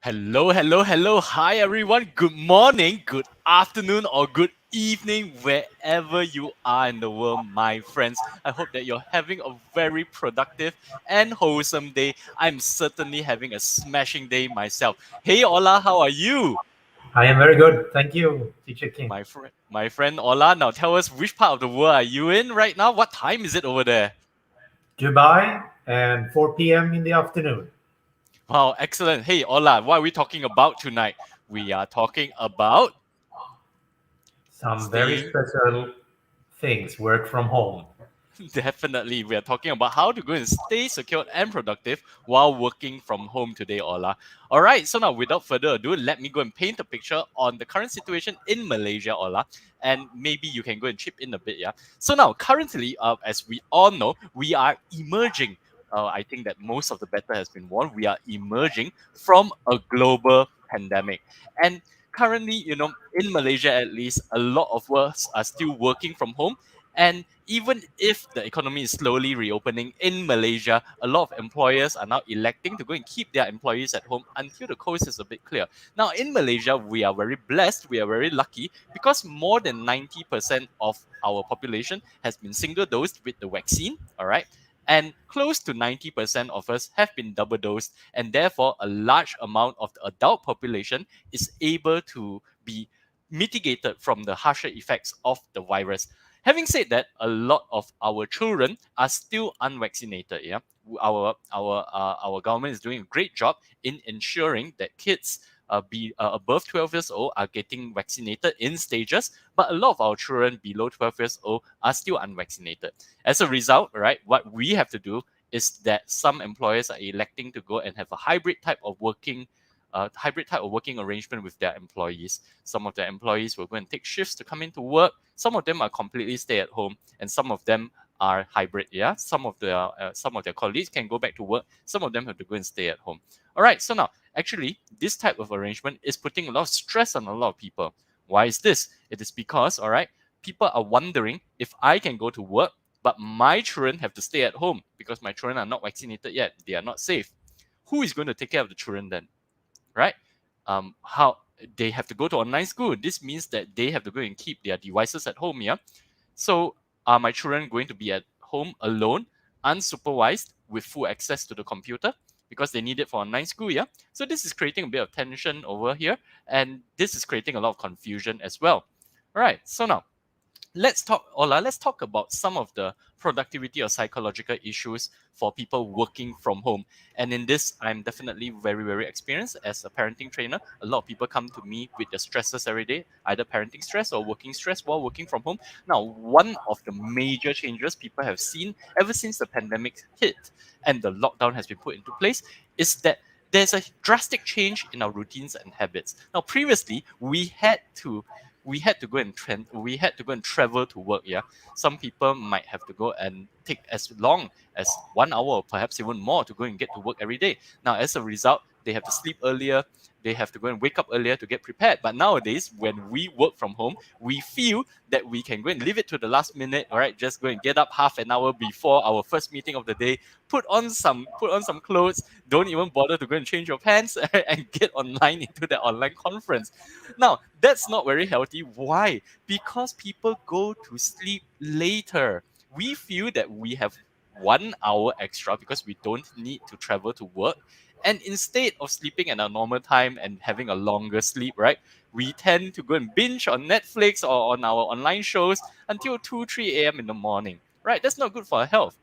Hello, hello, hello. Hi, everyone. Good morning, good afternoon, or good evening, wherever you are in the world, my friends. I hope that you're having a very productive and wholesome day. I'm certainly having a smashing day myself. Hey, Ola, how are you? I am very good. Thank you, Teacher King. My friend Ola, now tell us which part of the world are you in right now? What time is it over there? Dubai and 4 p.m. in the afternoon. Wow, excellent. Hey, Ola, what are we talking about tonight? We are talking about Some very staying. special things. Work from home. Definitely, we are talking about how to go and stay secure and productive while working from home today, Ola. All right, so now without further ado, let me go and paint a picture on the current situation in Malaysia, Ola, and maybe you can go and chip in a bit, yeah. So now, currently, as we all know, we are emerging. I think that most of the battle has been won. We are emerging from a global pandemic, and currently, in Malaysia at least, a lot of us are still working from home, and even if the economy is slowly reopening in Malaysia, a lot of employers are now electing to go and keep their employees at home until the coast is a bit clear. Now, in Malaysia, we are very blessed, we are very lucky because more than 90% of our population has been single dosed with the vaccine, all right? And close to 90% of us have been double dosed, and therefore, a large amount of the adult population is able to be mitigated from the harsher effects of the virus. Having said that, a lot of our children are still unvaccinated. Yeah, our government is doing a great job in ensuring that kids above 12 years old are getting vaccinated in stages, but a lot of our children below 12 years old are still unvaccinated. As a result, right, what we have to do is that some employers are electing to go and have a hybrid type of working arrangement with their employees. Some of their employees will go and take shifts to come into work. Some of them are completely stay at home, and some of them are hybrid. Yeah, some of their colleagues can go back to work. Some of them have to go and stay at home. All right. So now, actually, this type of arrangement is putting a lot of stress on a lot of people. Why is this? It is because, all right, people are wondering if I can go to work, but my children have to stay at home because my children are not vaccinated yet. They are not safe. Who is going to take care of the children then? Right? How they have to go to online school. This means that they have to go and keep their devices at home. Yeah. So are my children going to be at home alone, unsupervised, with full access to the computer because they need it for online school? Yeah. So this is creating a bit of tension over here, and this is creating a lot of confusion as well. All right. So now let's talk about some of the productivity or psychological issues for people working from home. And in this, I'm definitely very, very experienced as a parenting trainer. A lot of people come to me with their stresses every day, either parenting stress or working stress while working from home. Now, one of the major changes people have seen ever since the pandemic hit and the lockdown has been put into place is that there's a drastic change in our routines and habits. Now, previously, we had to go and travel to work. Yeah, some people might have to go and take as long as 1 hour or perhaps even more to go and get to work every day. Now, as a result, they have to sleep earlier, they have to go and wake up earlier to get prepared. But nowadays, when we work from home, we feel that we can go and leave it to the last minute. All right, just go and get up half an hour before our first meeting of the day, put on some clothes, don't even bother to go and change your pants, and get online into the online conference. Now, that's not very healthy. Why? Because people go to sleep later. We feel that we have 1 hour extra because we don't need to travel to work. And instead of sleeping at our normal time and having a longer sleep, right, we tend to go and binge on Netflix or on our online shows until 2, 3 a.m. in the morning. Right? That's not good for our health.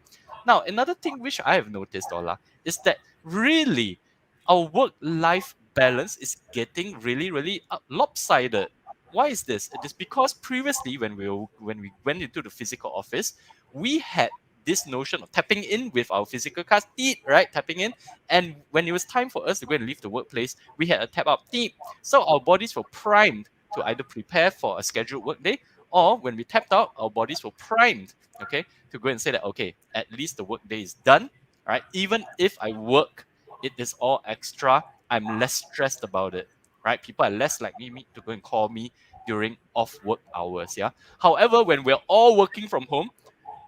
Now, another thing which I have noticed, Ola, is that really our work-life balance is getting really, really lopsided. Why is this? It is because previously, when we went into the physical office, we had this notion of tapping in with our physical cards, teeth, right? Tapping in. And when it was time for us to go and leave the workplace, we had a tap out teeth. So our bodies were primed to either prepare for a scheduled workday, or when we tapped out, our bodies were primed, okay, to go and say that, okay, at least the workday is done, right? Even if I work, it is all extra. I'm less stressed about it, right? People are less likely to go and call me during off work hours. Yeah. However, when we're all working from home,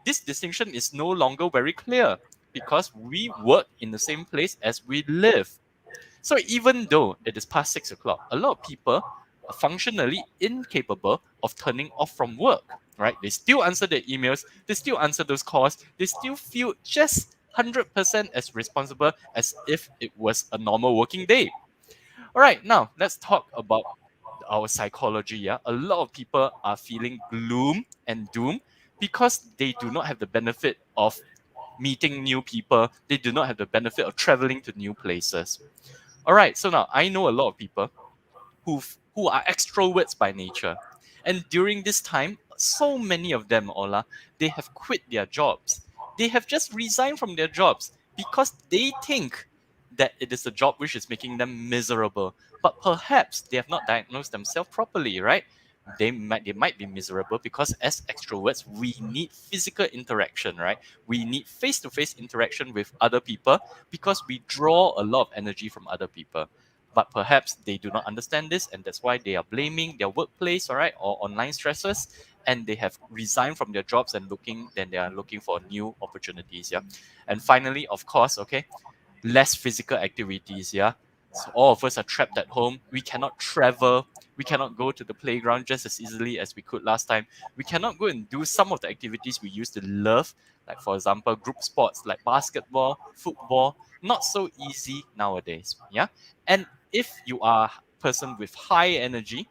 this distinction is no longer very clear because we work in the same place as we live. So even though it is past 6 o'clock, a lot of people are functionally incapable of turning off from work, right? They still answer their emails, they still answer those calls, they still feel just 100% as responsible as if it was a normal working day. All right, now let's talk about our psychology. Yeah, a lot of people are feeling gloom and doom because they do not have the benefit of meeting new people. They do not have the benefit of traveling to new places. All right, so now I know a lot of people who are extroverts by nature, and during this time, so many of them, Ola, they have quit their jobs. They have just resigned from their jobs because they think that it is a job which is making them miserable. But perhaps they have not diagnosed themselves properly, right? They might be miserable because as extroverts we need physical interaction, right? We need face-to-face interaction with other people because we draw a lot of energy from other people. But perhaps they do not understand this, and that's why they are blaming their workplace, all right, or online stresses, and they have resigned from their jobs and they are looking for new opportunities. Yeah. And finally, of course, okay, less physical activities. Yeah. So all of us are trapped at home. We cannot travel. We cannot go to the playground just as easily as we could last time. We cannot go and do some of the activities we used to love, like for example, group sports like basketball, football. Not so easy nowadays. Yeah. And if you are a person with high energy,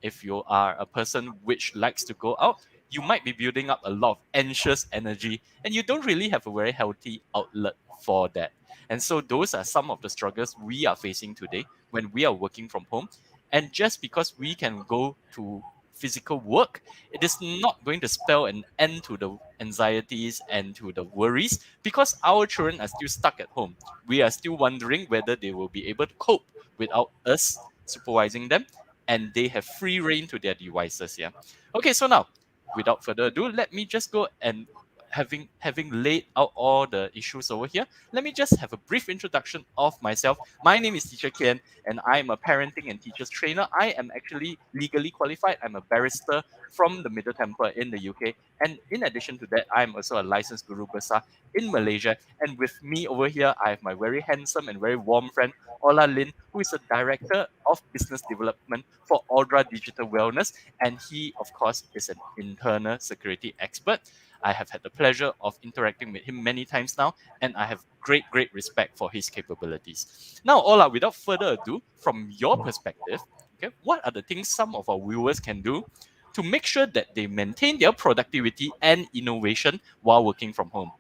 if you are a person which likes to go out, you might be building up a lot of anxious energy and you don't really have a very healthy outlet for that. And so those are some of the struggles we are facing today when we are working from home. And just because we can go to physical work, it is not going to spell an end to the anxieties and to the worries because our children are still stuck at home. We are still wondering whether they will be able to cope without us supervising them, and they have free reign to their devices. Yeah. Okay, so now, without further ado, let me just go and having laid out all the issues over here, let me just have a brief introduction of myself. My name is Teacher Kian, and I am a parenting and teachers trainer. I am actually legally qualified. I'm a barrister from the Middle Temple in the UK, and in addition to that, I'm also a licensed guru besar in Malaysia. And with me over here, I have my very handsome and very warm friend Ola Lin, who is a director of business development for Audra Digital Wellness, and he, of course, is an internal security expert. I have had the pleasure of interacting with him many times now, and I have great respect for his capabilities. Now, Ola, without further ado, from your perspective, okay, what are the things some of our viewers can do to make sure that they maintain their productivity and innovation while working from home?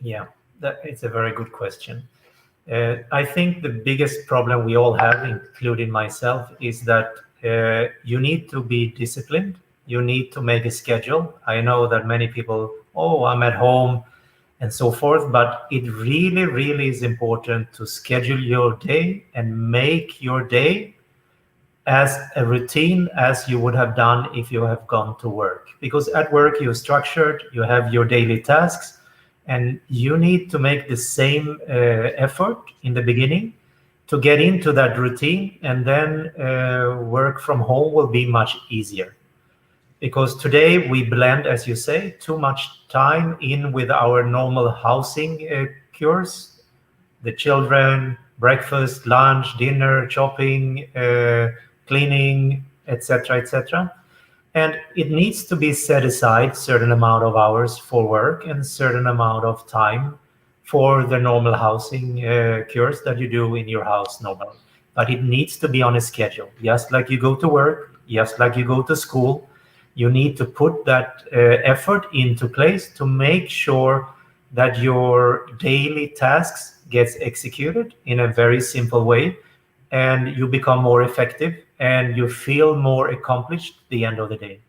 Yeah, it's a very good question. I think the biggest problem we all have, including myself, is that you need to be disciplined. You need to make a schedule. I know that many people, oh, I'm at home and so forth, but it really is important to schedule your day and make your day as a routine as you would have done if you have gone to work. Because at work, you're structured, you have your daily tasks, and you need to make the same effort in the beginning to get into that routine, and then work from home will be much easier. Because today we blend, as you say, too much time in with our normal housing cures, the children, breakfast, lunch, dinner, shopping, cleaning, etc., etc. And it needs to be set aside certain amount of hours for work and certain amount of time for the normal housing cures that you do in your house normally. But it needs to be on a schedule, just like you go to work, just like you go to school. You need to put that effort into place to make sure that your daily tasks gets executed in a very simple way, and you become more effective and you feel more accomplished at the end of the day.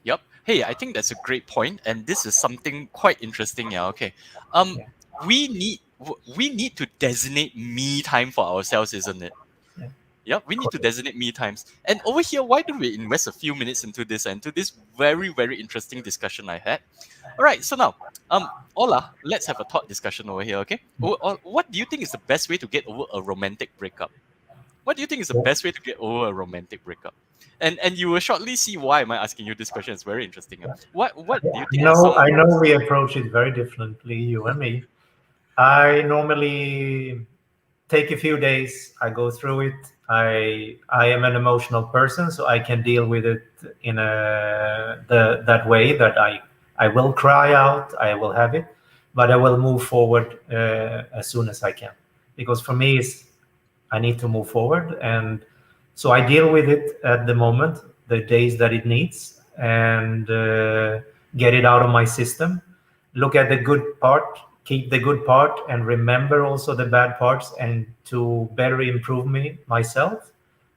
Yep. Hey, I think that's a great point, and this is something quite interesting. Yeah. Okay. Um, Yeah, we need to designate me time for ourselves, isn't it? yeah, Yeah, we need to correct. designate me times. And over here, why don't we invest a few minutes into this and to this very interesting discussion I had? All right. So now, Ola, let's have a thought discussion over here. Okay. What do you think is the best way to get over a romantic breakup? What do you think is the Yeah. best way to get over a romantic breakup? And you will shortly see why am I asking you this question. It's very interesting. What do you think are some of I the know we ways? approach it very differently, you and me. I normally take a few days. I go through it. I am an emotional person, so I can deal with it in that way that I will cry out. I will have it, but I will move forward as soon as I can, because for me, I need to move forward, and so I deal with it at the moment, the days that it needs, and get it out of my system. Look at the good part, keep the good part, and remember also the bad parts, and to better improve myself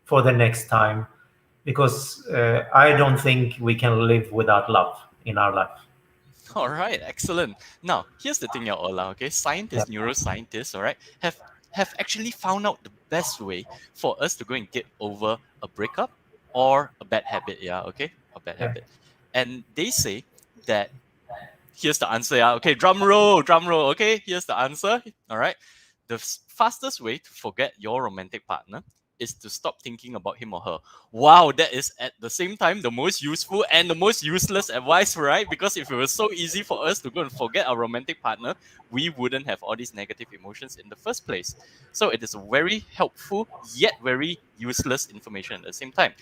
for the next time, because I don't think we can live without love in our life. All right, excellent. Now, here's the thing, Ola. Okay, Yeah. scientists, neuroscientists, all right, have actually found out the best way for us to go and get over a breakup or a bad habit. Yeah, okay, a bad Yeah. habit, and they say that here's the answer. Yeah, okay, drum roll, drum roll. Okay, here's the answer. All right, the fastest way to forget your romantic partner is to stop thinking about him or her. Wow, that is at the same time the most useful and the most useless advice, right? Because if it was so easy for us to go and forget our romantic partner, we wouldn't have all these negative emotions in the first place. So it is a very helpful yet very useless information at the same time.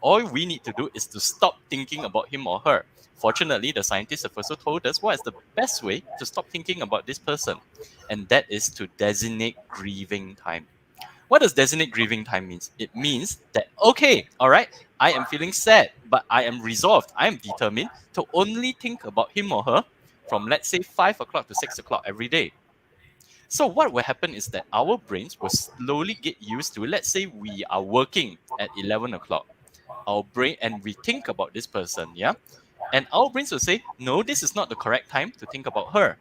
All we need to do is to stop thinking about him or her. Fortunately, the scientists have also told us what is the best way to stop thinking about this person, and that is to designate grieving time. What does designate grieving time means? It means that, okay, all right, I am feeling sad, but I am resolved, I am determined to only think about him or her from, let's say, 5 o'clock to 6 o'clock every day. So what will happen is that our brains will slowly get used to, let's say we are working at 11 o'clock, our brain, and we think about this person, yeah? And our brains will say, no, this is not the correct time to think about her.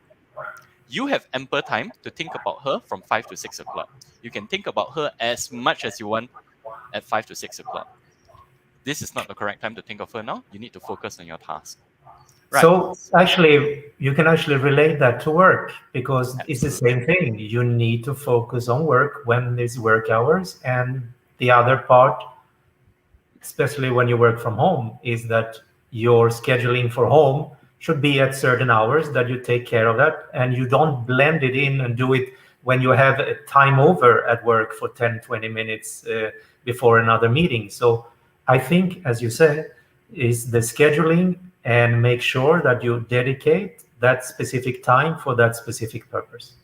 You have ample time to think about her from 5 to 6 o'clock. You can think about her as much as you want at 5 to 6 o'clock. This is not the correct time to think of her now. You need to focus on your task. Right. So actually, you can actually relate that to work, because it's the Absolutely. same thing. You need to focus on work when there's work hours, and the other part, especially when you work from home, is that your scheduling for home should be at certain hours, that you take care of that, and you don't blend it in and do it when you have a time over at work for 10, 20 minutes before another meeting. So I think, as you said, is the scheduling, and make sure that you dedicate that specific time for that specific purpose.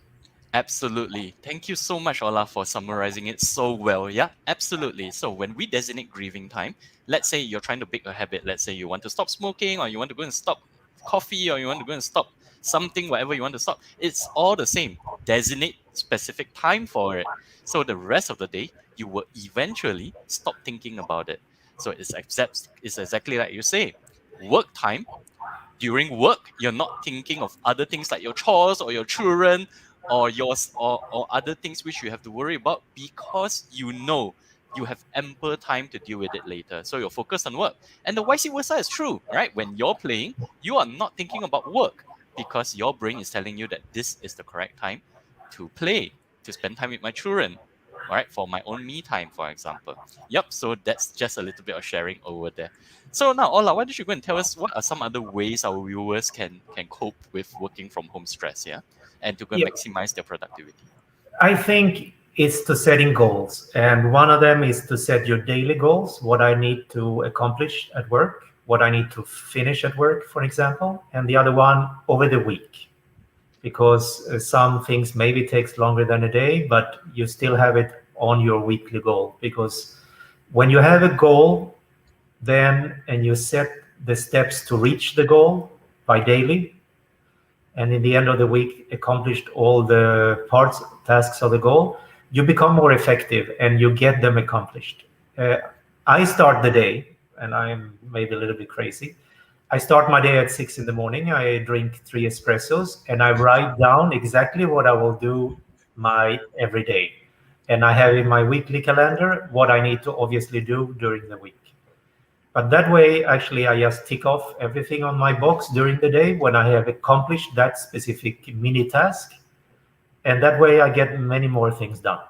Absolutely. Thank you so much, Ola, for summarizing it so well. Yeah, absolutely. So when we designate grieving time, let's say you're trying to pick a habit. Let's say you want to stop smoking, or you want to go and stop coffee, or you want to go and stop something, whatever you want to stop. It's all the same. Designate specific time for it. So the rest of the day, you will eventually stop thinking about it. So it's exactly like you say. Work time, during work, you're not thinking of other things like your chores or your children or yours or other things which you have to worry about, because you know you have ample time to deal with it later. So you're focused on work. And the vice versa is true, right? When you're playing, you are not thinking about work, because your brain is telling you that this is the correct time to play, to spend time with my children, all right, for my own me time, for example. Yep, so that's just a little bit of sharing over there. So now, Ola, why don't you go and tell us what are some other ways our viewers can cope with working from home stress, yeah, and to go and Yeah, maximize their productivity. I think it's to setting goals. And one of them is to set your daily goals, what I need to accomplish at work, what I need to finish at work, for example. And the other one over the week, because some things maybe takes longer than a day, but you still have it on your weekly goal. Because when you have a goal, then and you set the steps to reach the goal by daily, and in the end of the week accomplished all the parts tasks of the goal, you become more effective and you get them accomplished. uh, I start the day, and I'm maybe a little bit crazy. I start my day at 6 in the morning. I drink 3 espressos, and I write down exactly what I will do my every day, and I have in my weekly calendar what I need to obviously do during the week. But that way, actually, I just tick off everything on my box during the day when I have accomplished that specific mini task. And that way, I get many more things done.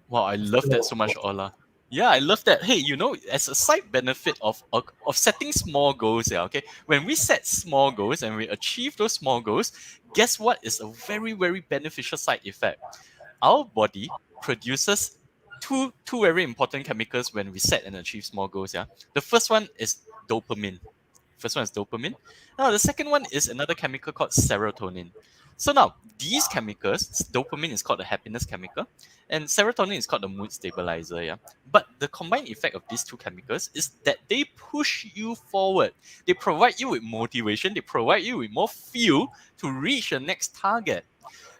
Wow, I love that so much, Ola. Yeah, I love that. Hey, as a side benefit of setting small goals, yeah, okay. When we set small goals and we achieve those small goals, guess what is a very, very beneficial side effect? our body produces two very important chemicals when we set and achieve small goals. Yeah, the first one is dopamine. First one is dopamine. Now the second one is another chemical called serotonin. So now these chemicals, dopamine is called the happiness chemical, and serotonin is called the mood stabilizer. Yeah, but the combined effect of these two chemicals is that they push you forward. They provide you with motivation. They provide you with more fuel to reach your next target.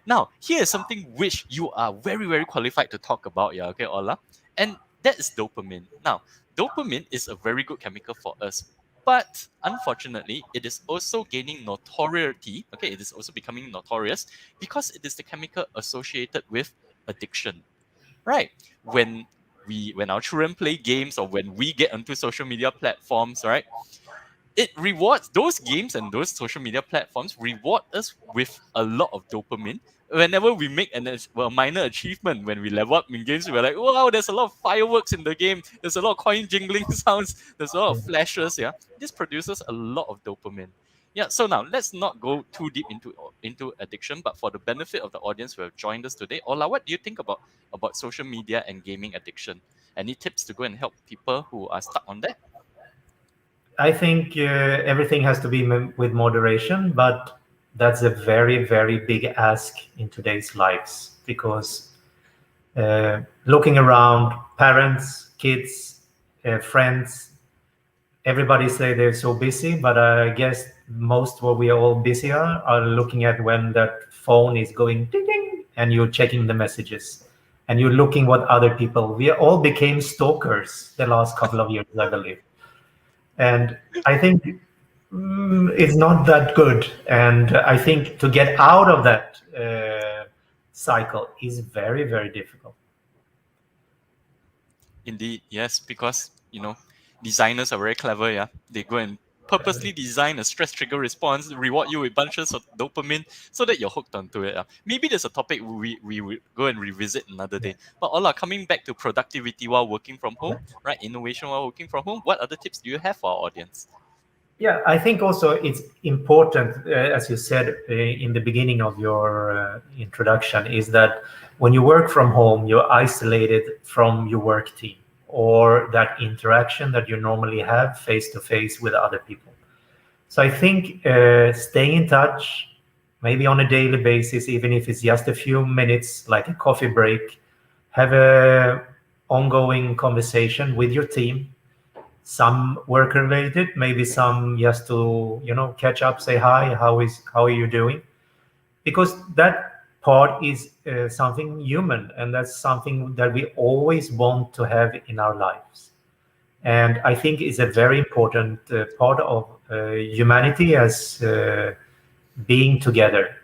Now, here is something which you are very, very qualified to talk about, yeah, okay, Ola. And that is dopamine. Now, dopamine is a very good chemical for us, but unfortunately, it is also gaining notoriety. Okay, it is also becoming notorious because it is the chemical associated with addiction. Right. When our children play games or when we get onto social media platforms, right? It rewards those games and those social media platforms reward us with a lot of dopamine whenever we make a minor achievement. When we level up in games, we're like, wow, there's a lot of fireworks in the game, there's a lot of coin jingling sounds, there's a lot of flashes. Yeah, this produces a lot of dopamine. Yeah, so now let's not go too deep into addiction, but for the benefit of the audience who have joined us today, Ola, what do you think about social media and gaming addiction? Any tips to go and help people who are stuck on that? I think everything has to be with moderation, but that's a very, very big ask in today's lives because looking around, parents, kids, friends, everybody say they're so busy, but I guess most what we are all busy are looking at when that phone is going ding ding and you're checking the messages and you're looking what other people. We all became stalkers the last couple of years, I believe, and I think it's not that good. And I think to get out of that cycle is very, very difficult. Indeed, yes, because designers are very clever. Yeah, they go and purposely design a stress trigger response, reward you with bunches of dopamine, so that you're hooked onto it. Maybe there's a topic we will go and revisit another day. But Ola, coming back to productivity while working from home, right? Innovation while working from home. What other tips do you have for our audience? Yeah, I think also it's important, as you said in the beginning of your introduction, is that when you work from home, you're isolated from your work team or that interaction that you normally have face to face with other people. So I think staying in touch, maybe on a daily basis, even if it's just a few minutes, like a coffee break, have a ongoing conversation with your team, some work related, maybe some just to catch up, say hi, how are you doing, because that part is something human, and that's something that we always want to have in our lives. And I think it's a very important part of humanity as being together.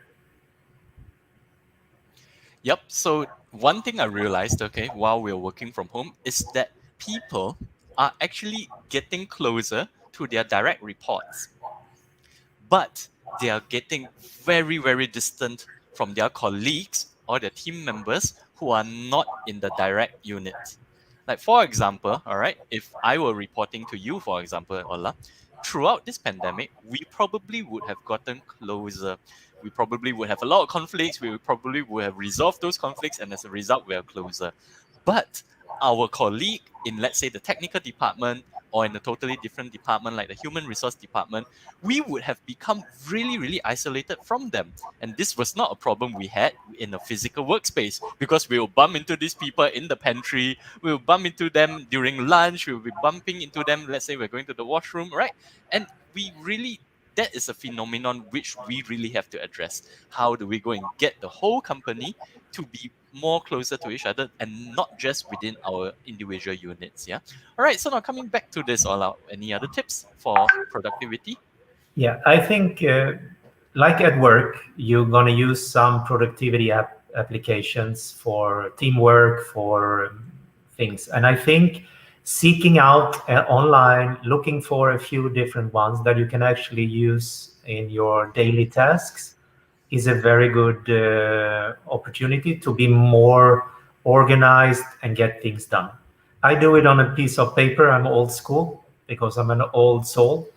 Yep. So one thing I realized, okay, while we are working from home, is that people are actually getting closer to their direct reports, but they are getting very, very distant from their colleagues or their team members who are not in the direct unit. Like, for example, all right, if I were reporting to you, for example, Ola, throughout this pandemic, we probably would have gotten closer. We probably would have a lot of conflicts. We probably would have resolved those conflicts, and as a result, we are closer. But our colleague in, let's say, the technical department or in a totally different department like the human resource department, we would have become really, really isolated from them. And this was not a problem we had in a physical workspace, because we will bump into these people in the pantry, we will bump into them during lunch, we will be bumping into them, let's say we're going to the washroom, right? And that is a phenomenon which we really have to address. How do we go and get the whole company to be more closer to each other and not just within our individual units? Yeah. All right. So now coming back to this, all out, any other tips for productivity? Yeah, I think like at work, you're going to use some productivity applications for teamwork, for things. And I think seeking out online, looking for a few different ones that you can actually use in your daily tasks is a very good opportunity to be more organized and get things done. I do it on a piece of paper. I'm old school because I'm an old soul,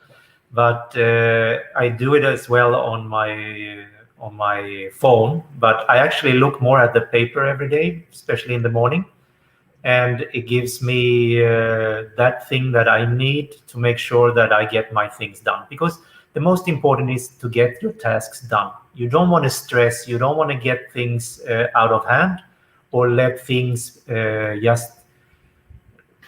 but I do it as well my phone, but I actually look more at the paper every day, especially in the morning, and it gives me that thing that I need to make sure that I get my things done. Because the most important is to get your tasks done. You don't want to stress. You don't want to get things out of hand or let things just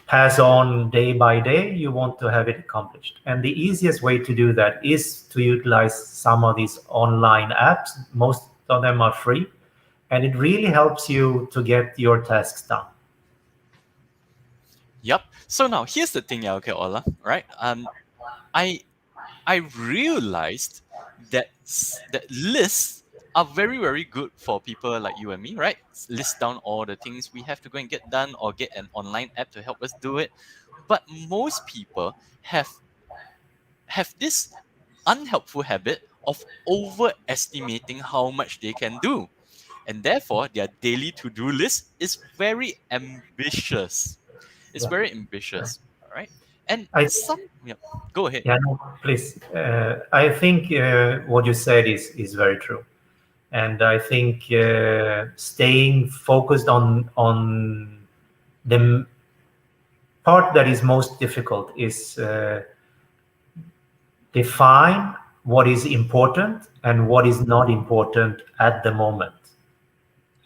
pass on day by day. You want to have it accomplished. And the easiest way to do that is to utilize some of these online apps. Most of them are free, and it really helps you to get your tasks done. Yep. So now here's the thing, yeah, okay, Ola, right? I I realized that that lists are very, very good for people like you and me, right? List down all the things we have to go and get done, or get an online app to help us do it. But most people have this unhelpful habit of overestimating how much they can do. And therefore, their daily to-do list is very ambitious. It's Yeah. very ambitious, all right? And I yeah, go ahead. Yeah, no, please. I think what you said is very true, and I think staying focused on the part that is most difficult is define what is important and what is not important at the moment.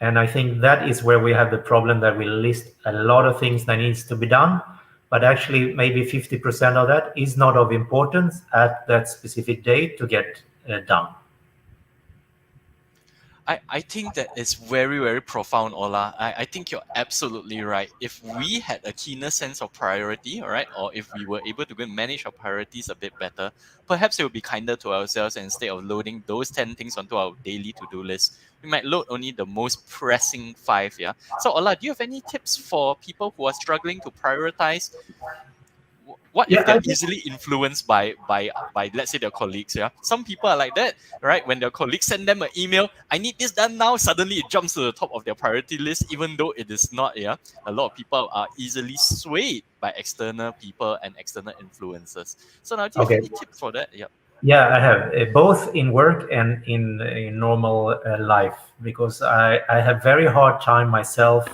And I think that is where we have the problem, that we list a lot of things that needs to be done, but actually maybe 50% of that is not of importance at that specific date to get done. I think that is very, very profound, Ola. I think you're absolutely right. If we had a keener sense of priority, all right, or if we were able to go and manage our priorities a bit better, perhaps it would be kinder to ourselves, and instead of loading those 10 things onto our daily to-do list, we might load only the most pressing 5, yeah? So, Ola, do you have any tips for people who are struggling to prioritize? What if Yeah, I they're think, easily influenced by let's say their colleagues? Yeah, some people are like that, right? When their colleagues send them an email, I need this done now, suddenly it jumps to the top of their priority list, even though it is not. Yeah, a lot of people are easily swayed by external people and external influences. So now, do you have okay. any tips for that? Yeah. Yeah, I have both in work and in normal life, because I have very hard time myself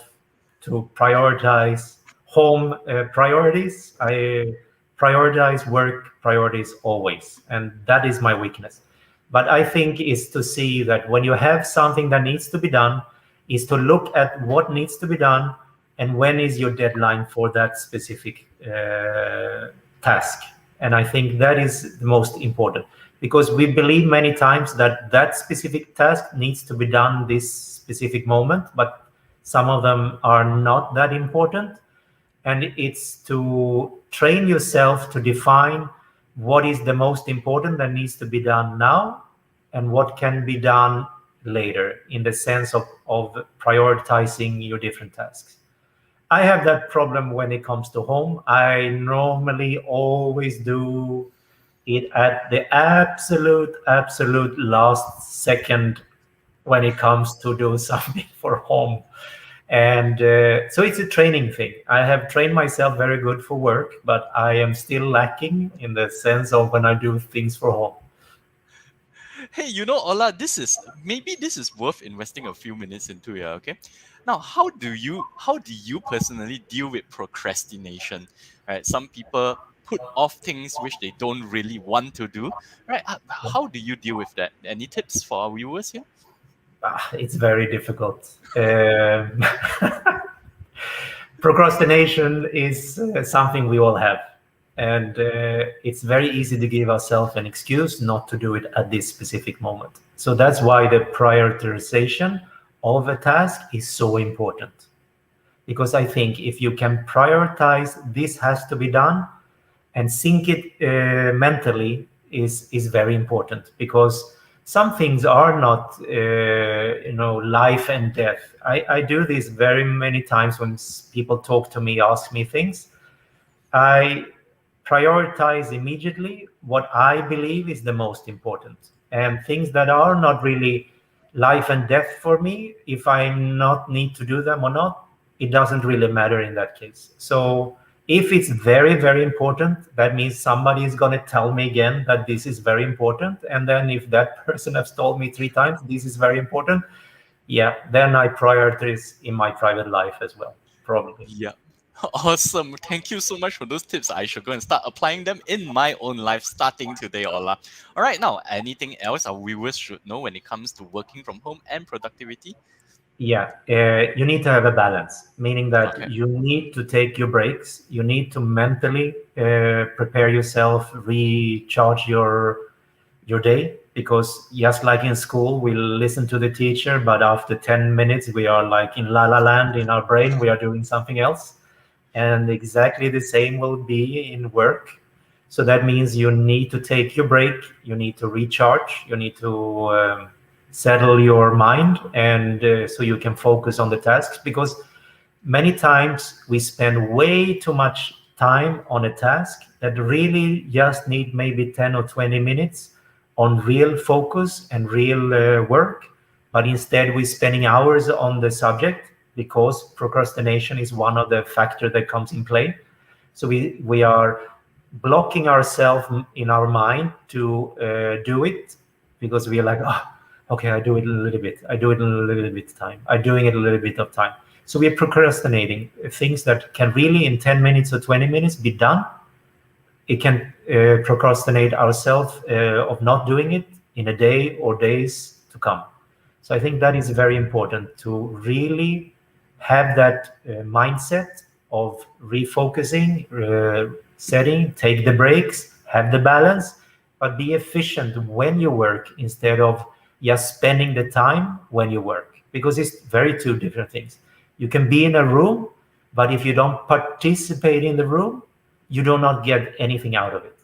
to prioritize home priorities. I prioritize work priorities always, and that is my weakness. But I think is to see that when you have something that needs to be done, is to look at what needs to be done and when is your deadline for that specific task. And I think that is the most important, because we believe many times that that specific task needs to be done this specific moment, but some of them are not that important. And it's to train yourself to define what is the most important that needs to be done now and what can be done later, in the sense of prioritizing your different tasks. I have that problem when it comes to home. I normally always do it at the absolute last second when it comes to do something for home. And so it's a training thing. I have trained myself very good for work, but I am still lacking in the sense of when I do things for home. Hey, Ola, this is worth investing a few minutes into, yeah, okay? Now, how do you personally deal with procrastination? Right? Some people put off things which they don't really want to do. Right? How do you deal with that? Any tips for our viewers here? It's very difficult. Procrastination is something we all have. And it's very easy to give ourselves an excuse not to do it at this specific moment. So that's why the prioritization of a task is so important. Because I think if you can prioritize this has to be done and sync it mentally is very important, because some things are not life and death. I do this very many times when people talk to me, ask me things. I prioritize immediately what I believe is the most important, and things that are not really life and death for me, if I not need to do them or not, it doesn't really matter in that case. So If it's very, very important, that means somebody is going to tell me again that this is very important. And then if that person has told me 3 times, this is very important, yeah, then I prioritize in my private life as well, probably. Yeah. Awesome. Thank you so much for those tips. I should go and start applying them in my own life starting today, Ola. All right, now, anything else our viewers should know when it comes to working from home and productivity? Yeah, you need to have a balance, meaning that Okay. you need to take your breaks. You need to mentally prepare yourself, recharge your day, because just like in school, we listen to the teacher, but after 10 minutes, we are like in la la land in our brain. We are doing something else, and exactly the same will be in work. So that means you need to take your break, you need to recharge, you need to settle your mind, and so you can focus on the tasks. Because many times we spend way too much time on a task that really just need maybe 10 or 20 minutes on real focus and real work, but instead we're spending hours on the subject, because procrastination is one of the factors that comes in play. So we are blocking ourselves in our mind to do it, because we are like, oh, okay, I do it a little bit. I do it a little bit of time. I'm doing it a little bit of time. So we are procrastinating things that can really in 10 minutes or 20 minutes be done. It can procrastinate ourselves of not doing it in a day or days to come. So I think that is very important, to really have that mindset of refocusing, setting, take the breaks, have the balance, but be efficient when you work instead of just spending the time when you work, because it's very two different things. You can be in a room, but if you don't participate in the room, you do not get anything out of it.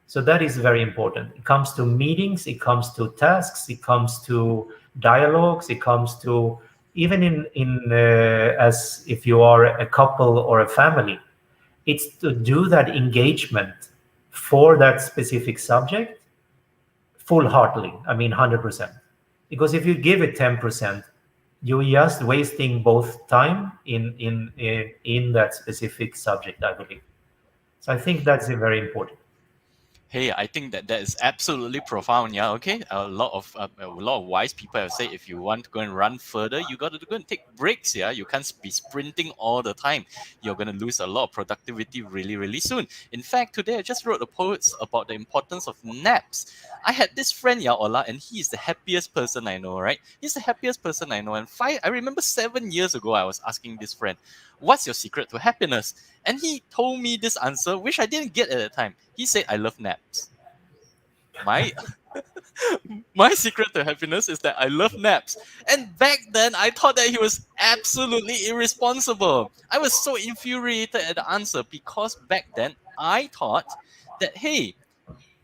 So that is very important. It comes to meetings, it comes to tasks, it comes to dialogues, it comes to even in as if you are a couple or a family, it's to do that engagement for that specific subject full-heartedly. I mean, 100%. Because if you give it 10%, you're just wasting both time in that specific subject, I believe. So I think that's very important. Hey, I think that is absolutely profound. Yeah, okay. A lot of wise people have said if you want to go and run further, you got to go and take breaks. Yeah, you can't be sprinting all the time. You're gonna lose a lot of productivity really, really soon. In fact, today I just wrote a post about the importance of naps. I had this friend, yeah, Ola, and he is the happiest person I know. Right? He's the happiest person I know. And I remember 7 years ago, I was asking this friend, "What's your secret to happiness?" And he told me this answer, which I didn't get at the time. He said, "I love naps." My my secret to happiness is that I love naps. And back then, I thought that he was absolutely irresponsible. I was so infuriated at the answer because back then I thought that, hey,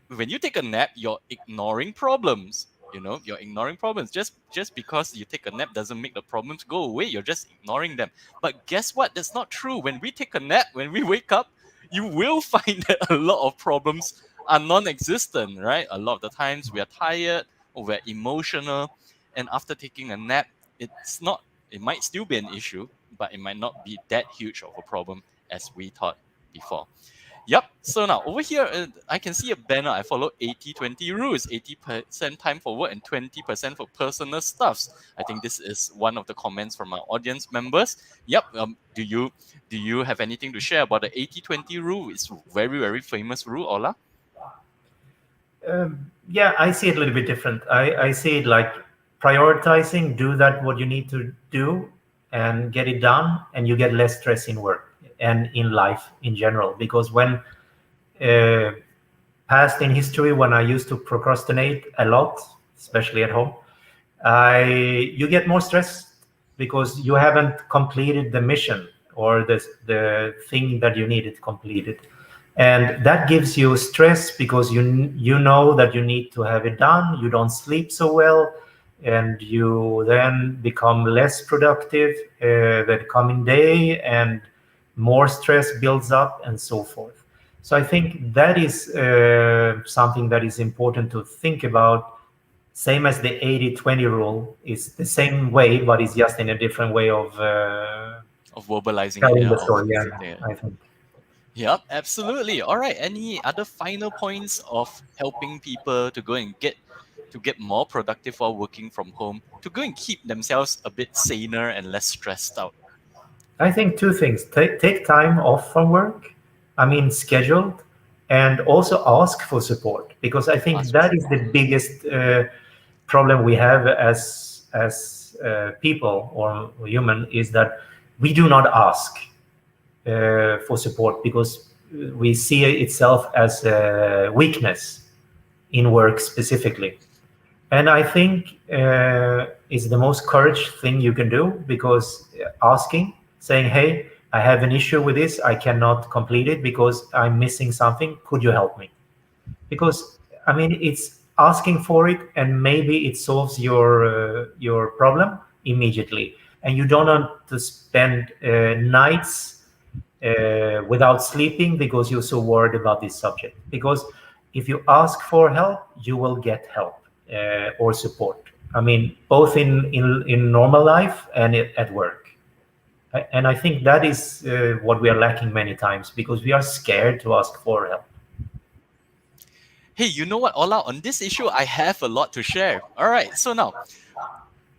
when you take a nap, you're ignoring problems. You're ignoring problems. Just because you take a nap doesn't make the problems go away. You're just ignoring them. But guess what? That's not true. When we take a nap, when we wake up, you will find that a lot of problems are non-existent, right? A lot of the times we are tired or we're emotional, and after taking a nap, it's not. It might still be an issue, but it might not be that huge of a problem as we thought before. Yep. So now over here, I can see a banner. I follow 80-20 rules. 80% time for work and 20% for personal stuffs. I think this is one of the comments from our audience members. Yep. Do you have anything to share about the 80-20 rule? It's a very, very famous rule, Ola. Yeah, I see it a little bit different. I see it like prioritizing, do that what you need to do and get it done, and you get less stress in work and in life in general. Because when past in history, when I used to procrastinate a lot, especially at home, you get more stress because you haven't completed the mission or the thing that you needed completed. And that gives you stress because you know that you need to have it done. You don't sleep so well, and you then become less productive the coming day, and more stress builds up and so forth. So I think that is something that is important to think about. Same as the 80-20 rule is the same way, but it's just in a different way of Of verbalizing it, telling yeah. the story. Yeah, I think. Yep, absolutely. All right. Any other final points of helping people to go and get more productive while working from home, to go and keep themselves a bit saner and less stressed out? I think two things: take time off from work, I mean scheduled, and also ask for support, because I think Ask for that is the support. biggest problem we have as people or human, is that we do not ask for support because we see itself as a weakness in work specifically. And I think it's the most courage thing you can do, because asking, saying, "Hey, I have an issue with this. I cannot complete it because I'm missing something. Could you help me?" Because I mean, it's asking for it, and maybe it solves your problem immediately, and you don't have to spend nights without sleeping because you're so worried about this subject. Because if you ask for help, you will get help or support. I mean, both in normal life and at work. And I think that is what we are lacking many times, because we are scared to ask for help. Hey, you know what, Ola? On this issue, I have a lot to share. All right. So now,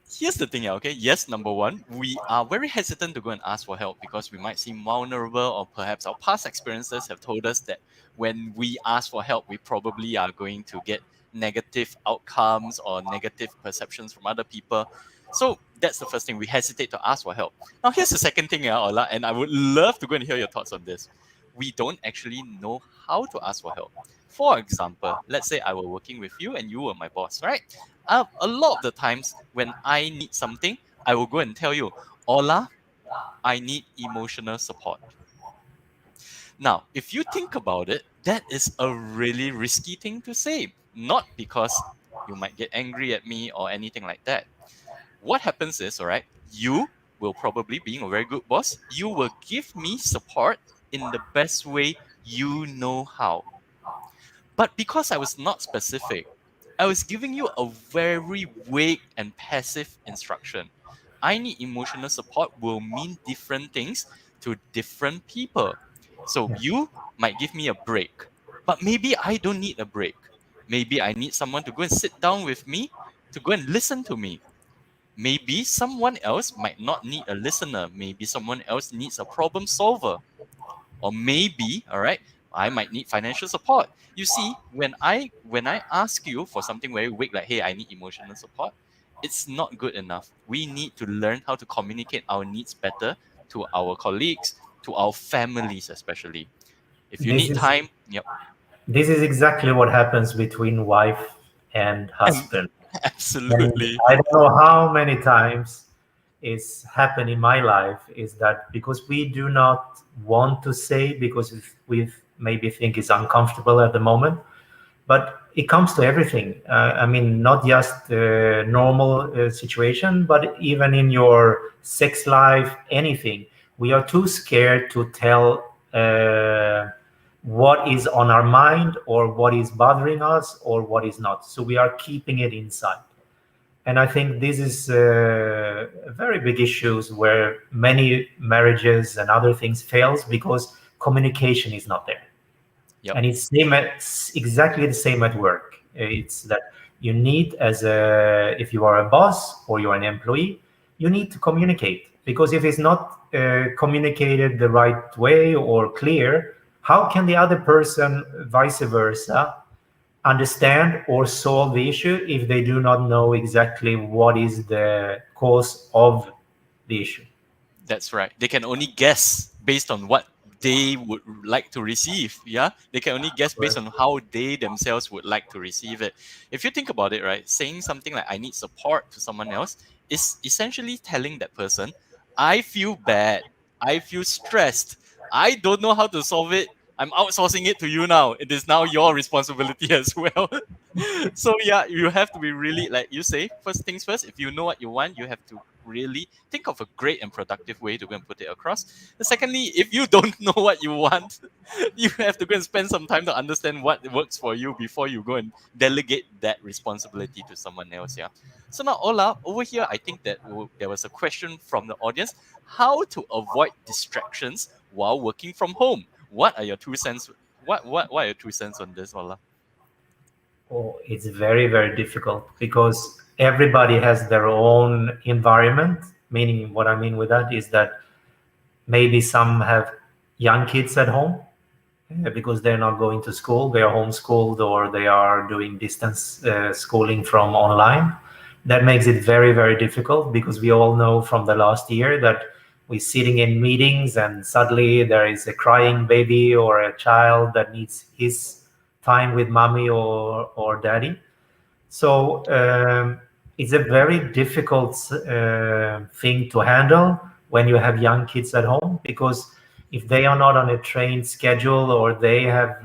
here's the thing, yeah, okay? Yes, number one, we are very hesitant to go and ask for help because we might seem vulnerable, or perhaps our past experiences have told us that when we ask for help, we probably are going to get negative outcomes or negative perceptions from other people. So that's the first thing. We hesitate to ask for help. Now, here's the second thing, yeah, Ola, and I would love to go and hear your thoughts on this. We don't actually know how to ask for help. For example, let's say I were working with you and you were my boss, right? A lot of the times when I need something, I will go and tell you, Ola, I need emotional support. Now, if you think about it, that is a really risky thing to say. Not because you might get angry at me or anything like that. What happens is, all right, you will probably, being a very good boss, you will give me support in the best way you know how. But because I was not specific, I was giving you a very vague and passive instruction. I need emotional support will mean different things to different people. So Yeah. you might give me a break, but maybe I don't need a break. Maybe I need someone to go and sit down with me to go and listen to me. Maybe someone else might not need a listener. Maybe someone else needs a problem solver. Or maybe, all right, I might need financial support. You see, when I ask you for something very vague, like, hey, I need emotional support, it's not good enough. We need to learn how to communicate our needs better to our colleagues, to our families especially. If you This need is time, yep. this is exactly what happens between wife and And husband. And absolutely. I don't know how many times it's happened in my life, is that because we do not want to say, because we maybe think it's uncomfortable at the moment, but it comes to everything. I mean, not just normal situation, but even in your sex life, anything. We are too scared to tell what is on our mind, or what is bothering us, or what is not. So we are keeping it inside. And I think this is a very big issues where many marriages and other things fails, because communication is not there. Yep. And it's exactly the same at work. It's that you need, as a, if you are a boss or you're an employee, you need to communicate, because if it's not communicated the right way or clear, how can the other person, vice versa, understand or solve the issue if they do not know exactly what is the cause of the issue? That's right. They can only guess based on what they would like to receive. Yeah. They can only guess based Right. on how they themselves would like to receive it. If you think about it, right, saying something like, I need support to someone else is essentially telling that person, I feel bad. I feel stressed. I don't know how to solve it. I'm outsourcing it to you now. It is now your responsibility as well. So yeah, you have to be really, like you say, first things first. If you know what you want, you have to really think of a great and productive way to go and put it across. And secondly, if you don't know what you want, you have to go and spend some time to understand what works for you before you go and delegate that responsibility to someone else. Yeah. So now, Ola, over here, I think that there was a question from the audience: how to avoid distractions while working from home. What are your 2 cents? What are your 2 cents on this, Ola? Oh, it's very, very difficult because everybody has their own environment. Meaning, what I mean with that is that maybe some have young kids at home because they're not going to school, they are homeschooled, or they are doing distance schooling from online. That makes it very, very difficult because we all know from the last year that we're sitting in meetings and suddenly there is a crying baby or a child that needs his time with mommy or daddy. So it's a very difficult thing to handle when you have young kids at home, because if they are not on a trained schedule, or they have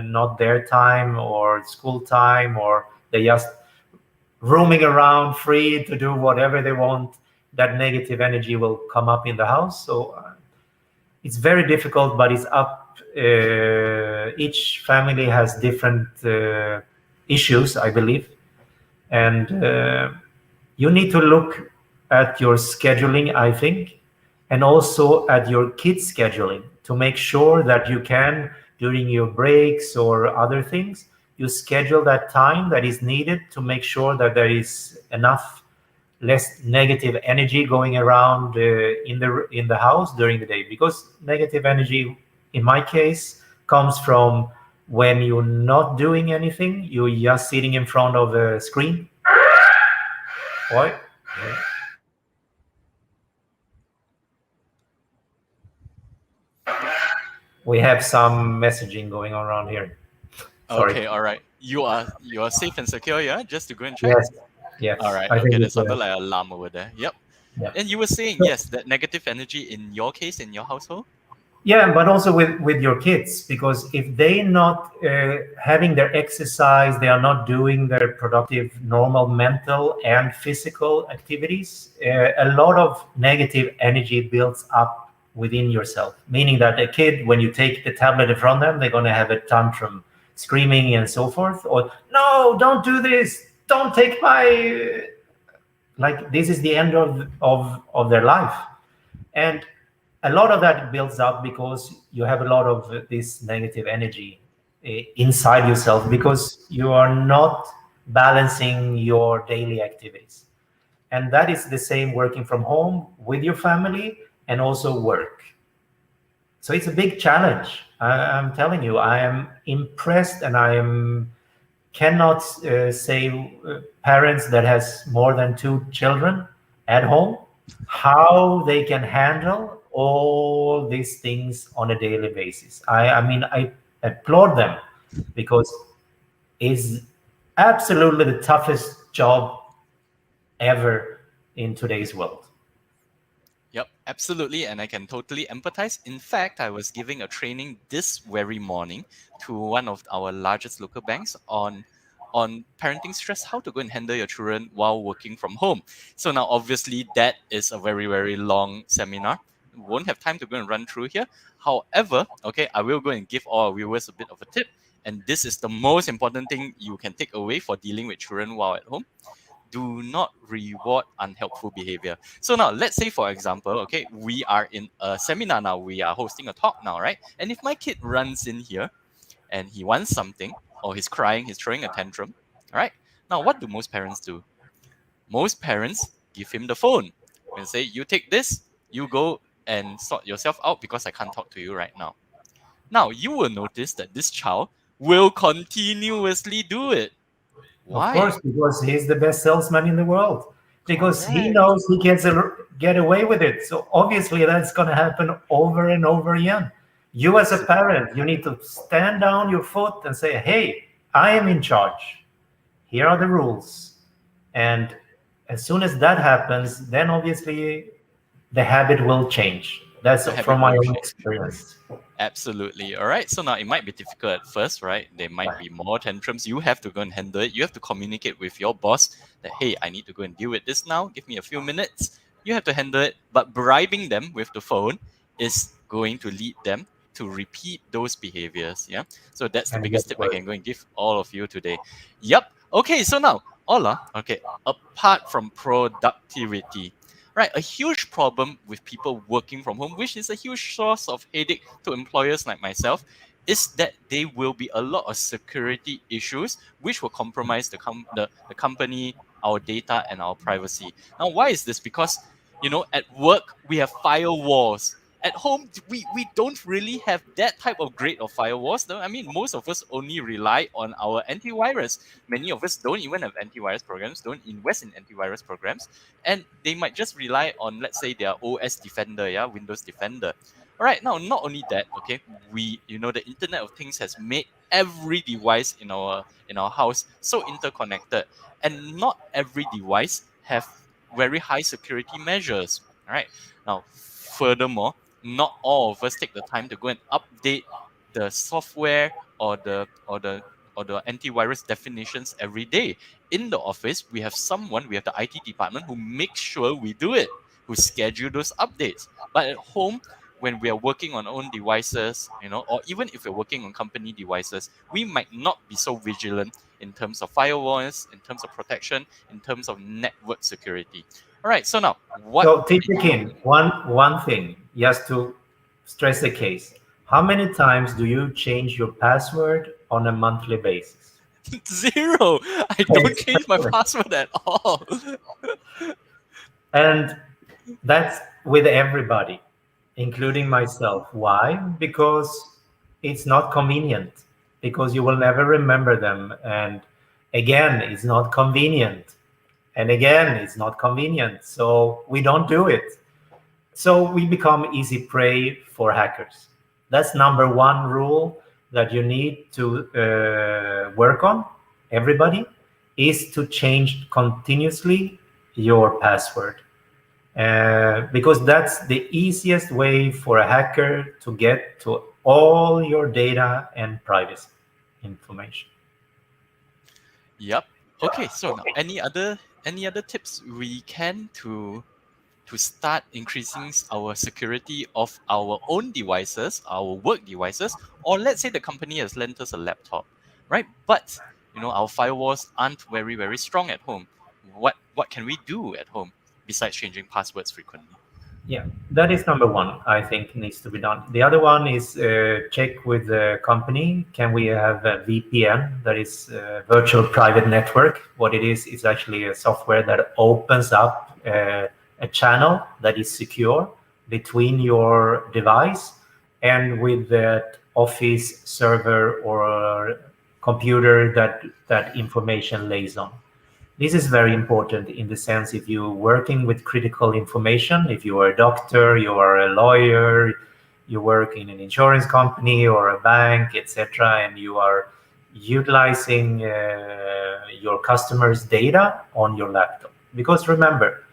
not their time or school time, or they just roaming around free to do whatever they want, that negative energy will come up in the house. So it's very difficult, but it's up. Each family has different issues, I believe, and you need to look at your scheduling, I think, and also at your kids' scheduling to make sure that you can, during your breaks or other things, you schedule that time that is needed to make sure that there is enough less negative energy going around in the house during the day. Because negative energy, in my case, comes from when you're not doing anything, you're just sitting in front of a screen. What? We have some messaging going on around here. Sorry. Okay, all right. You are safe and secure, yeah? Just to go and check. Yes. Yes. All right. I Okay, think there it's sounded like an alarm over there. Yep. yeah. And you were saying So, yes, that negative energy in your case, in your household. yeah, but also with your kids, because if they not having their exercise, they are not doing their productive normal mental and physical activities, a lot of negative energy builds up within yourself, meaning that a kid, when you take the tablet in front of them, they're going to have a tantrum, screaming and so forth, or no, don't do this, don't take my, like, this is the end of their life. And a lot of that builds up because you have a lot of this negative energy inside yourself, because you are not balancing your daily activities. And that is the same working from home with your family and also work. So it's a big challenge. I'm telling you, I am impressed, and I am cannot say parents that has more than 2 children at home, how they can handle all these things on a daily basis. I mean, I applaud them, because it's absolutely the toughest job ever in today's world. Yep, absolutely, and I can totally empathize. In fact, I was giving a training this very morning to one of our largest local banks on parenting stress, how to go and handle your children while working from home. So now, obviously, that is a very, very long seminar. Won't have time to go and run through here. However, okay, I will go and give all our viewers a bit of a tip, and this is the most important thing you can take away for dealing with children while at home. Do not reward unhelpful behavior. So now, let's say, for example, okay, we are in a seminar now, we are hosting a talk now, right? And if my kid runs in here and he wants something, or he's crying, he's throwing a tantrum, all right? Now, what do most parents do? Most parents give him the phone and say, you take this, you go and sort yourself out because I can't talk to you right now. Now, you will notice that this child will continuously do it. Of Why? course, because he's the best salesman in the world. Because he Correct. knows he gets get away with it. So obviously that's going to happen over and over again. You as a parent, you need to stand down your foot and say, "Hey, I am in charge. Here are the rules." And as soon as that happens, then obviously the habit will change. That's The habit from my will own change. experience. Absolutely. All right. So now it might be difficult at first, right? There might be more tantrums. You have to go and handle it. You have to communicate with your boss that, hey, I need to go and deal with this now. Give me a few minutes. You have to handle it. But bribing them with the phone is going to lead them to repeat those behaviors. Yeah. So that's the And biggest get tip I worse. can go and give all of you today. Yep. Okay. So now, Ola, okay, apart from productivity, right? A huge problem with people working from home, which is a huge source of headache to employers like myself, is that there will be a lot of security issues which will compromise the company, our data, and our privacy. Now, why is this? Because at work we have firewalls. At home, we don't really have that type of grade of firewalls. No, I mean, most of us only rely on our antivirus. Many of us don't even have antivirus programs, don't invest in antivirus programs, and they might just rely on, let's say, their OS Defender, yeah, Windows Defender. All right, now not only that, okay, the Internet of Things has made every device in our house so interconnected, and not every device have very high security measures. All right, now furthermore, not all of us take the time to go and update the software or the antivirus definitions every day. In the office, we have the IT department who makes sure we do it, who schedule those updates. But at home, when we are working on our own devices, or even if we're working on company devices, we might not be so vigilant in terms of firewalls, in terms of protection, in terms of network security. All right, so now what? So, Teacher Kim, one thing, just to stress the case. How many times do you change your password on a monthly basis? Zero. I don't change my password at all. And that's with everybody, including myself. Why? Because it's not convenient, because you will never remember them. And again, it's not convenient. And again, it's not convenient. So we don't do it. So we become easy prey for hackers. That's number one rule that you need to work on, everybody, is to change continuously your password. Because that's the easiest way for a hacker to get to all your data and privacy information. Yep. Okay. So now, any other tips we can to start increasing our security of our own devices, our work devices, or let's say the company has lent us a laptop, right? But our firewalls aren't very very strong at home. What can we do at home besides changing passwords frequently? Yeah, that is number one, I think needs to be done. The other one is check with the company. Can we have a VPN, that is virtual private network? What it is actually a software that opens up a channel that is secure between your device and with that office server or computer that information lays on. This is very important in the sense if you're working with critical information, if you are a doctor, you are a lawyer, you work in an insurance company or a bank, etc., and you are utilizing your customers' data on your laptop. Because remember,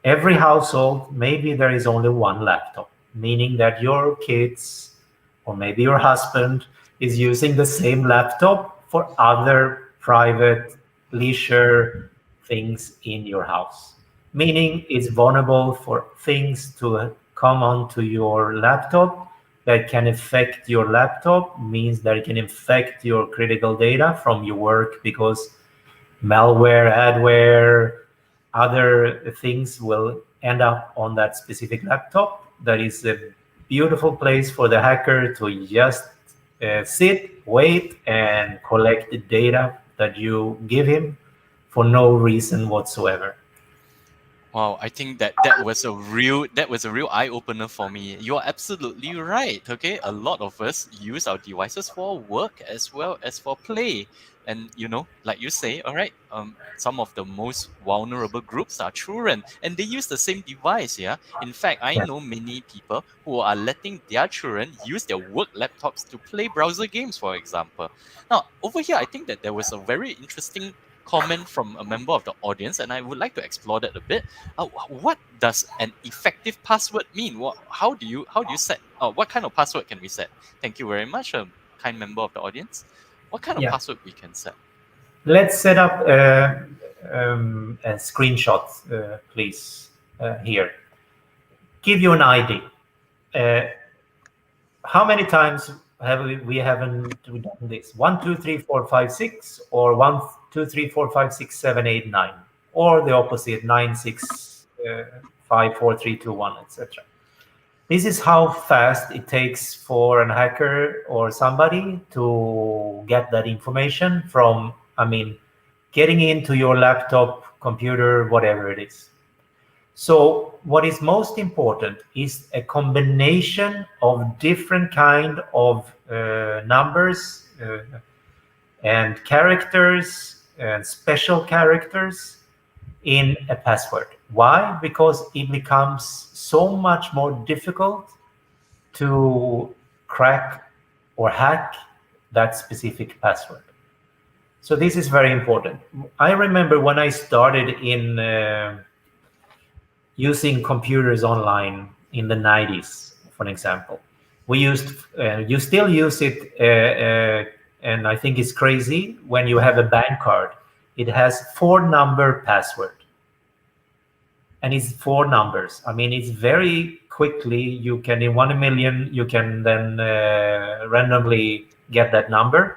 every household, maybe there is only one laptop, meaning that your kids or maybe your husband is using the same laptop for other private leisure things in your house, meaning it's vulnerable for things to come onto your laptop that can affect your laptop, means that it can affect your critical data from your work, because malware, adware, other things will end up on that specific laptop. That is a beautiful place for the hacker to just sit, wait, and collect the data that you give him for no reason whatsoever. Wow, I think that was a real eye opener for me. You're absolutely right. Okay, a lot of us use our devices for work as well as for play, and like you say, all right. Some of the most vulnerable groups are children, and they use the same device. Yeah. In fact, I Yeah. know many people who are letting their children use their work laptops to play browser games, for example. Now, over here, I think that there was a very interesting comment from a member of the audience, and I would like to explore that a bit. What does an effective password mean? How do you set? What kind of password can we set? Thank you very much, kind member of the audience. What kind of Yeah. password we can set? Let's set up a screenshot, please, here. Give you an ID. Uh, how many times have we haven't done this? 1, 2, 3, 4, 5, 6, or 1, 2, 3, 4, 5, 6, 7, 8, 9, or the opposite, 9, 6, 5, 4, 3, 2, 1, etc. This is how fast it takes for a hacker or somebody to get that information from, getting into your laptop, computer, whatever it is. So what is most important is a combination of different kind of numbers and characters and special characters in a password. Why? Because it becomes so much more difficult to crack or hack that specific password. So this is very important. I remember when I started in using computers online in the 90s, for an example. We used, you still use it, and I think it's crazy, when you have a bank card, it has 4-number password. And it's 4 numbers. It's very quickly, you can, in 1 million, you can then randomly get that number.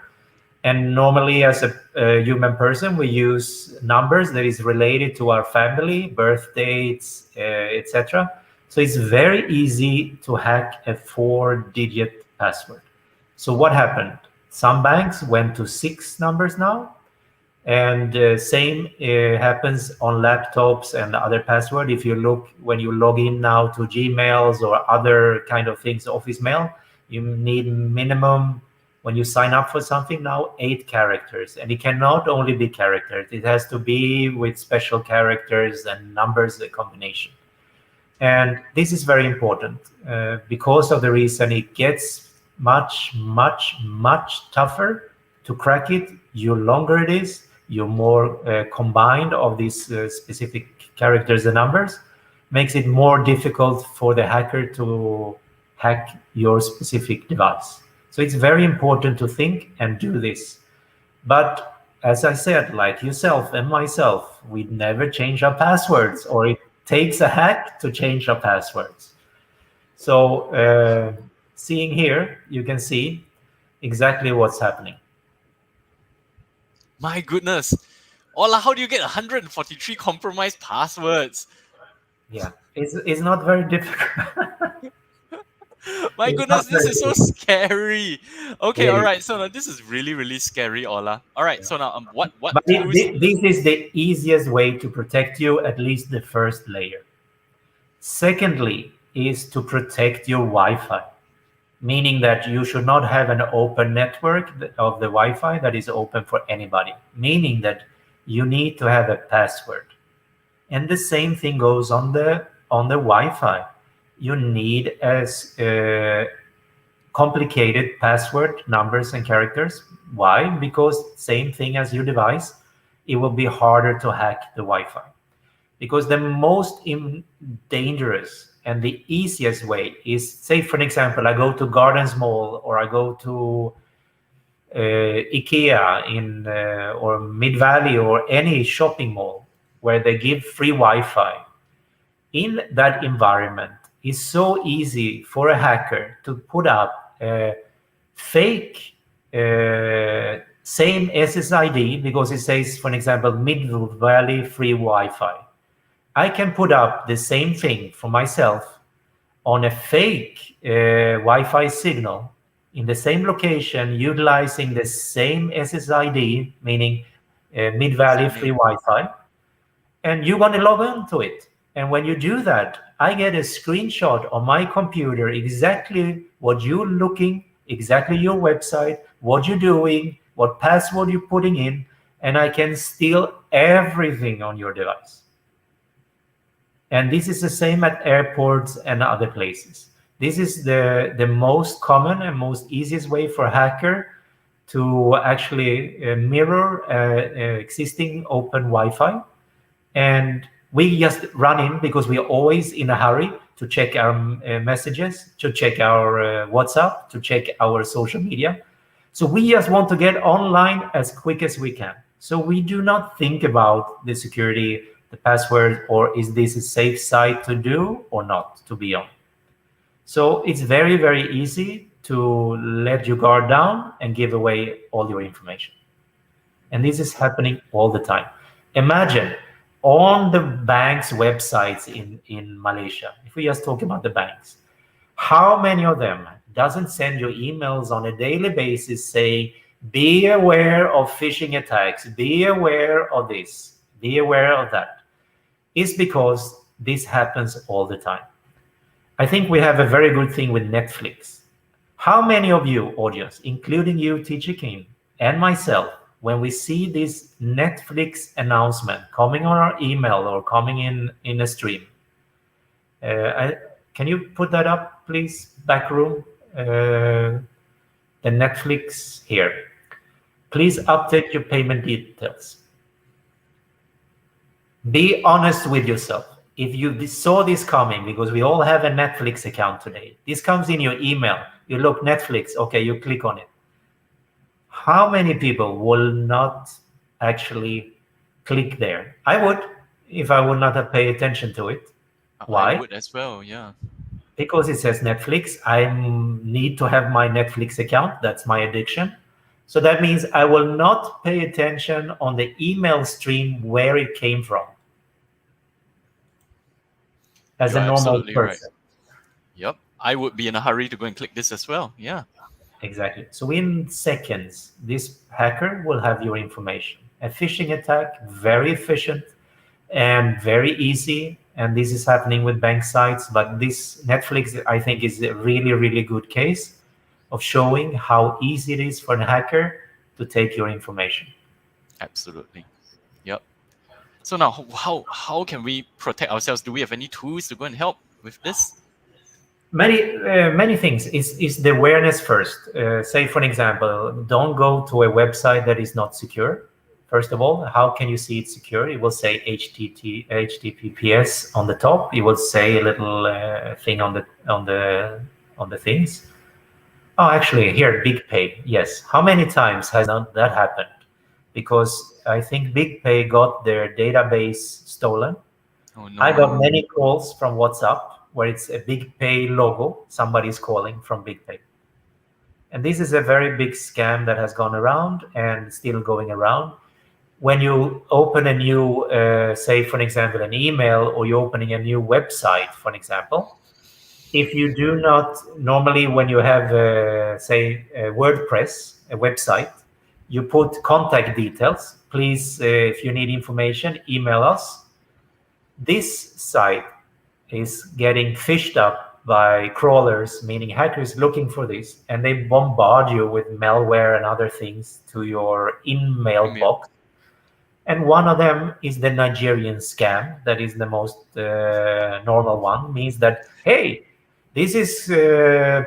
And normally, as a human person, we use numbers that is related to our family, birth dates, etc. So it's very easy to hack a 4-digit password. So what happened? Some banks went to 6 numbers now, and same happens on laptops and other password. If you look, when you log in now to Gmails or other kind of things, office mail, you need minimum, when you sign up for something now, 8 characters. And it cannot only be characters. It has to be with special characters and numbers, a combination. And this is very important because of the reason it gets much, much, much tougher to crack it. The longer it is, the more combined of these specific characters and numbers, makes it more difficult for the hacker to hack your specific device. So it's very important to think and do this. But as I said, like yourself and myself, we never change our passwords, or it takes a hack to change our passwords. So seeing here, you can see exactly what's happening. My goodness. Ola, how do you get 143 compromised passwords? Yeah, it's not very difficult. My It's goodness, not this very is so scary. Okay, It all is. right. So now this is really, really scary, Ola. All right. So now, what But tools? this is the easiest way to protect you, at least the first layer. Secondly, is to protect your Wi-Fi, meaning that you should not have an open network of the Wi-Fi that is open for anybody, meaning that you need to have a password. And the same thing goes on the Wi-Fi. You need as complicated password, numbers and characters. Why? Because same thing as your device, it will be harder to hack the Wi-Fi. Because the most dangerous and the easiest way is, say for an example, I go to Gardens Mall, or I go to IKEA in or Mid Valley, or any shopping mall where they give free Wi-Fi. In that environment, it's so easy for a hacker to put up a fake same SSID, because it says, for example, Mid Valley free Wi-Fi. I can put up the same thing for myself on a fake Wi-Fi signal in the same location, utilizing the same SSID, meaning Mid Valley free Wi-Fi, and you want to log on to it. And when you do that, I get a screenshot on my computer, exactly what you're looking, exactly your website, what you're doing, what password you're putting in, and I can steal everything on your device. And this is the same at airports and other places. This is the most common and most easiest way for a hacker to actually mirror existing open Wi-Fi. And we just run in because we are always in a hurry to check our messages, to check our WhatsApp, to check our social media. So we just want to get online as quick as we can. So we do not think about the security, the password, or is this a safe site to do or not to be on. So it's very, very easy to let your guard down and give away all your information. And this is happening all the time. Imagine on the bank's websites in Malaysia, if we just talk about the banks, how many of them doesn't send you emails on a daily basis say, be aware of phishing attacks, be aware of this, be aware of that? It's because this happens all the time. I think we have a very good thing with Netflix. How many of you, audience, including you, Teacher King, and myself, when we see this Netflix announcement coming on our email or coming in a stream, can you put that up, please, back room? The Netflix here. Please update your payment details. Be honest with yourself. If you saw this coming, because we all have a Netflix account today, this comes in your email. You look Netflix, okay, you click on it. How many people will not actually click there? I would, if I would not have paid attention to it. Why? I would as well, yeah. Because it says Netflix. I need to have my Netflix account. That's my addiction. So that means I will not pay attention on the email stream where it came from. As You're a normal absolutely person. right. Yep. I would be in a hurry to go and click this as well. Yeah. Exactly. So in seconds, this hacker will have your information. A phishing attack, very efficient and very easy. And this is happening with bank sites. But this Netflix, I think, is a really, really good case of showing how easy it is for a hacker to take your information. Absolutely. Yep. So now, how can we protect ourselves? Do we have any tools to go and help with this? Many things is the awareness first. Say, for example, don't go to a website that is not secure. First of all, how can you see it's secure? It will say HTTPS on the top. It will say a little thing on the things. Oh, actually, here, BigPay. Yes. How many times has that happened? Because I think BigPay got their database stolen. Oh no. I got many calls from WhatsApp where it's a BigPay logo. Somebody's calling from BigPay. And this is a very big scam that has gone around and still going around. When you open a new, say, for example, an email, or you're opening a new website, for example, if you do not, normally when you have, say, a WordPress, a website, you put contact details. Please, if you need information, email us. This site is getting fished up by crawlers, meaning hackers looking for this, and they bombard you with malware and other things to your email box. And one of them is the Nigerian scam. That is the most normal one. Means that, hey, this is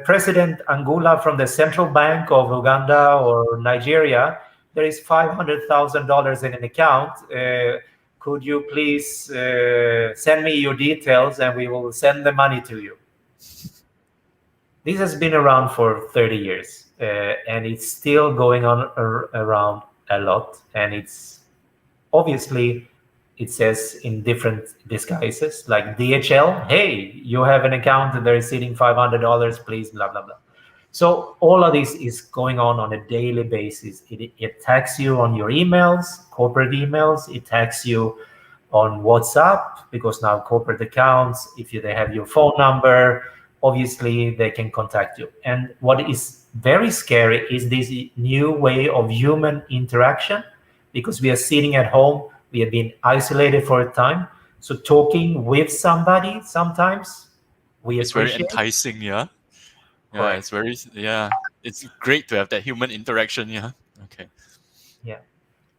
President Angula from the Central Bank of Uganda or Nigeria. There is $500,000 in an account. Could you please send me your details and we will send the money to you? This has been around for 30 years and it's still going on around a lot. And it's obviously, it says in different disguises, like DHL, hey, you have an account and they're sitting $500, please, blah, blah, blah. So all of this is going on a daily basis. It attacks you on your emails, corporate emails. It attacks you on WhatsApp, because now corporate accounts, if they have your phone number, obviously they can contact you. And what is very scary is this new way of human interaction, because we are sitting at home, we have been isolated for a time. So talking with somebody sometimes, it's very enticing, yeah. Yeah, Correct. it's very, yeah. It's great to have that human interaction, yeah. Okay. Yeah.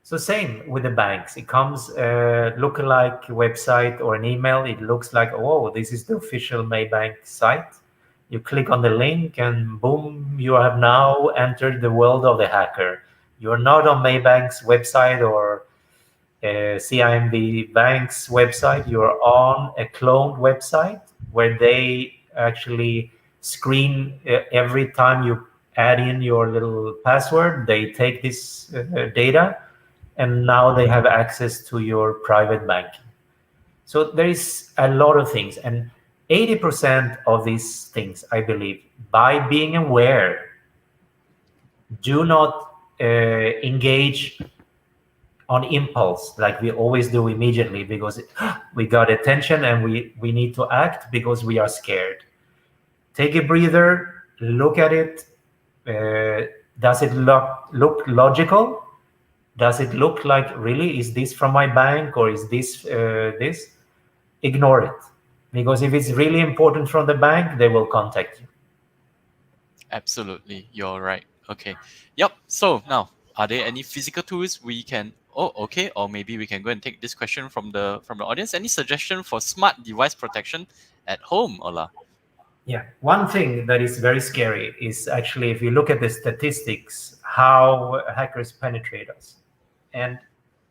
So same with the banks. It comes lookalike website or an email. It looks like, oh, this is the official Maybank site. You click on the link and boom, you have now entered the world of the hacker. You're not on Maybank's website or CIMB Bank's website. You're on a cloned website where they actually screen every time you add in your little password. They take this data, and now they have access to your private banking. So there is a lot of things, and 80% of these things, I believe, by being aware, do not engage on impulse, like we always do immediately, because we got attention and we need to act because we are scared. Take a breather, look at it. Does it look logical? Does it look like, really, is this from my bank, or is this this? Ignore it. Because if it's really important from the bank, they will contact you. Absolutely, you're right. Okay. Yep. So now, are there any physical tools we can? Oh, okay. Or maybe we can go and take this question from the audience. Any suggestion for smart device protection at home, Ola? Yeah, one thing that is very scary is actually, if you look at the statistics, how hackers penetrate us. And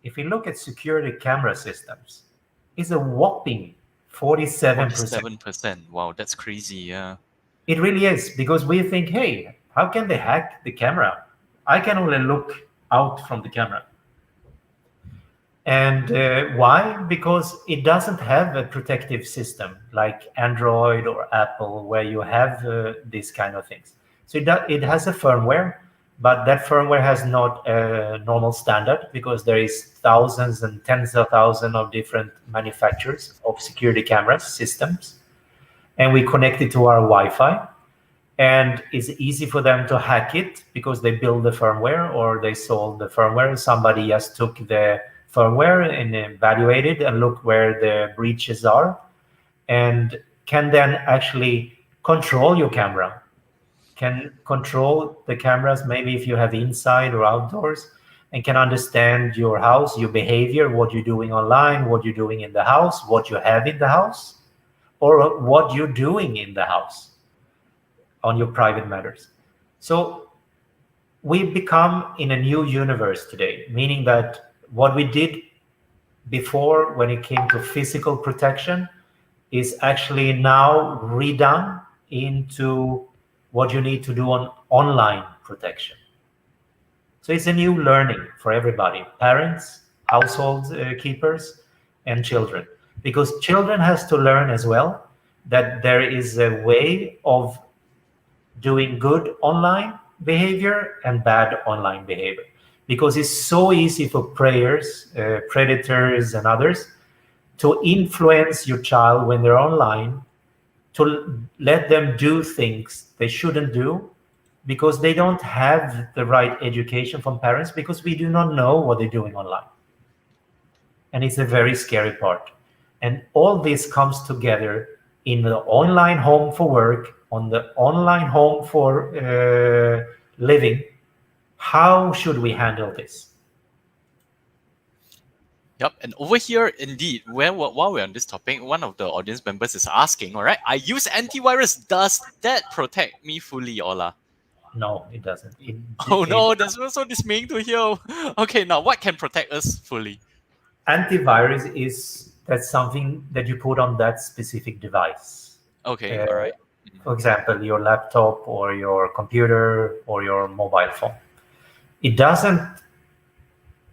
if you look at security camera systems, it's a whopping 47%. 47%. Wow, that's crazy. Yeah. It really is, because we think, hey, how can they hack the camera? I can only look out from the camera. And why? Because it doesn't have a protective system like Android or Apple, where you have these kind of things. So it has a firmware, but that firmware has not a normal standard, because there is thousands and tens of thousands of different manufacturers of security camera systems. And we connect it to our Wi-Fi. And it's easy for them to hack it, because they build the firmware or they sold the firmware. Somebody just took the firmware and evaluated and look where the breaches are, and can then actually control your camera, can control the cameras, maybe if you have inside or outdoors, and can understand your house, your behavior, what you're doing online, what you're doing in the house, what you have in the house, or what you're doing in the house on your private matters. So we become in a new universe today, meaning that what we did before when it came to physical protection is actually now redone into what you need to do on online protection. So it's a new learning for everybody, parents, household keepers, and children. Because children has to learn as well that there is a way of doing good online behavior and bad online behavior. Because it's so easy for preyers, predators, and others to influence your child when they're online, to let them do things they shouldn't do, because they don't have the right education from parents, because we do not know what they're doing online. And it's a very scary part. And all this comes together in the online home for work, on the online home for living. How should we handle this? Yep. And over here, indeed, while we're on this topic, one of the audience members is asking, all right, I use antivirus. Does that protect me fully, Ola? No, it doesn't. Oh no, that's so dismaying to hear. Okay, now what can protect us fully? Antivirus that's something that you put on that specific device. Okay, all right. For example, your laptop or your computer or your mobile phone. It doesn't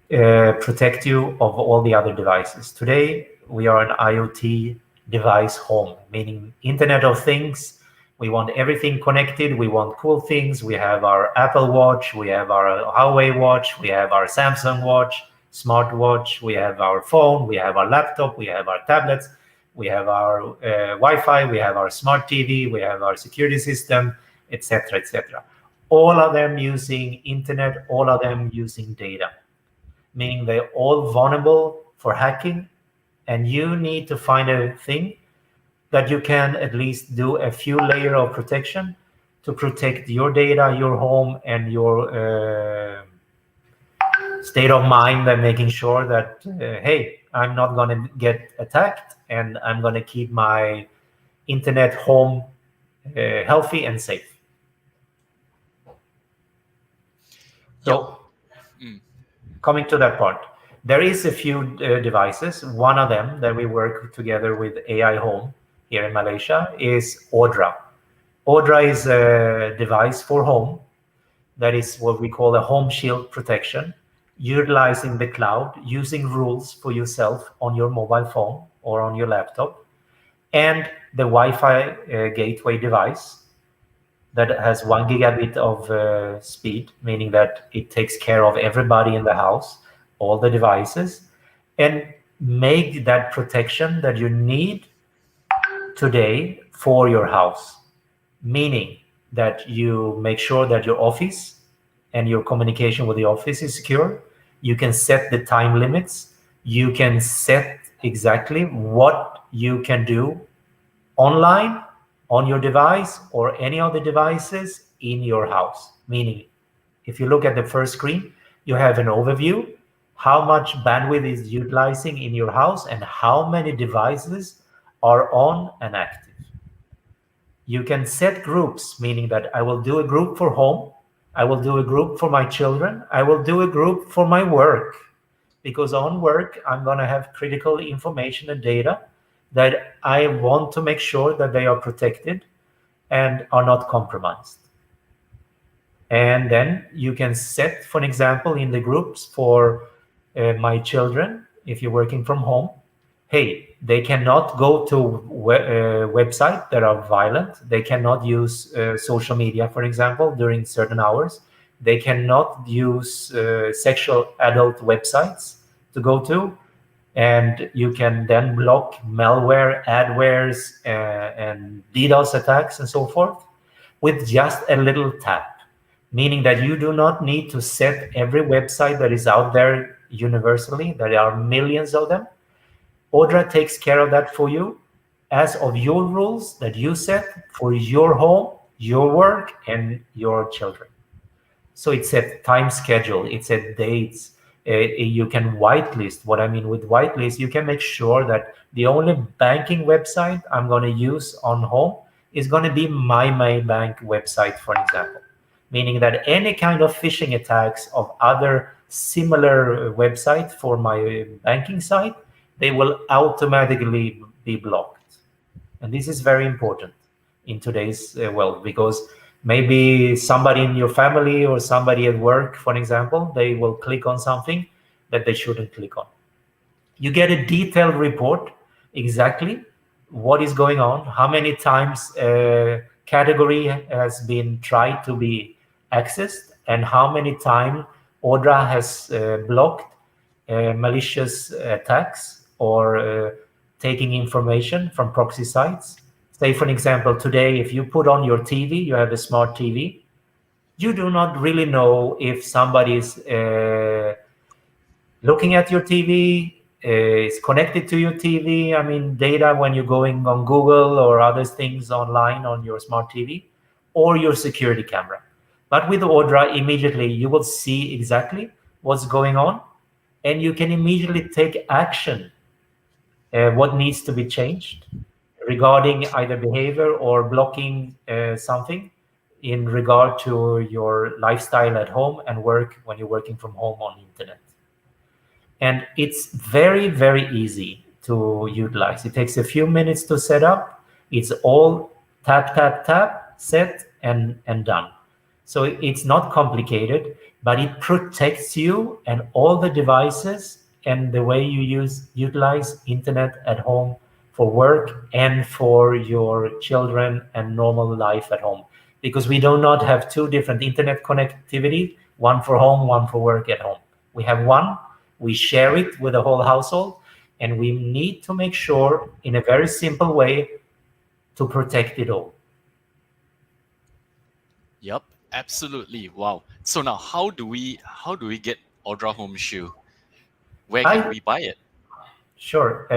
protect you of all the other devices. Today, we are an IoT device home, meaning Internet of Things. We want everything connected. We want cool things. We have our Apple Watch. We have our Huawei Watch. We have our Samsung Watch, smartwatch. We have our phone. We have our laptop. We have our tablets. We have our Wi-Fi. We have our smart TV. We have our security system, etc., etc. All of them using internet. All of them using data, meaning they're all vulnerable for hacking. And you need to find a thing that you can at least do a few layers of protection to protect your data, your home, and your state of mind, and making sure that, hey, I'm not going to get attacked, and I'm going to keep my internet home healthy and safe. So, coming to that part, there is a few devices. One of them that we work together with AI Home here in Malaysia is Audra. Audra is a device for home that is what we call a home shield protection, utilizing the cloud, using rules for yourself on your mobile phone or on your laptop, and the Wi-Fi gateway device that has 1 gigabit of speed, meaning that it takes care of everybody in the house, all the devices, and make that protection that you need today for your house. Meaning that you make sure that your office and your communication with the office is secure. You can set the time limits. You can set exactly what you can do online, on your device, or any other devices in your house. Meaning, if you look at the first screen, you have an overview, how much bandwidth is utilizing in your house and how many devices are on and active. You can set groups, meaning that I will do a group for home, I will do a group for my children, I will do a group for my work, because on work, I'm going to have critical information and data that I want to make sure that they are protected and are not compromised. And then you can set, for an example, in the groups for my children, if you're working from home, hey, they cannot go to websites that are violent. They cannot use social media, for example, during certain hours. They cannot use sexual adult websites to go to. And you can then block malware, adwares, and DDoS attacks and so forth with just a little tap. Meaning that you do not need to set every website that is out there universally. There are millions of them. Odra takes care of that for you as of your rules that you set for your home, your work, and your children. So it's a time schedule, it's a dates. You can whitelist. What I mean with whitelist, you can make sure that the only banking website I'm going to use on home is going to be my bank website, for example. Meaning that any kind of phishing attacks of other similar website for my banking site, they will automatically be blocked. And this is very important in today's world, because maybe somebody in your family or somebody at work, for example, they will click on something that they shouldn't click on. You get a detailed report, exactly what is going on, how many times a category has been tried to be accessed, and how many times Odra has blocked malicious attacks or taking information from proxy sites. Say, for example, today, if you put on your TV, you have a smart TV, you do not really know if somebody is looking at your TV, is connected to your TV. I mean, data when you're going on Google or other things online on your smart TV, or your security camera. But with Odra, immediately you will see exactly what's going on, and you can immediately take action, what needs to be changed regarding either behavior or blocking something in regard to your lifestyle at home and work when you're working from home on internet. And it's very, very easy to utilize. It takes a few minutes to set up. It's all tap, tap, tap, set, and done. So it's not complicated, but it protects you and all the devices and the way you utilize internet at home for work and for your children and normal life at home. Because we do not have two different internet connectivity, one for home, one for work at home. We have one, we share it with the whole household, and we need to make sure in a very simple way to protect it all. Yep, absolutely. Wow. So now how do we get Odra Home Shoe? Where can we buy it? Sure.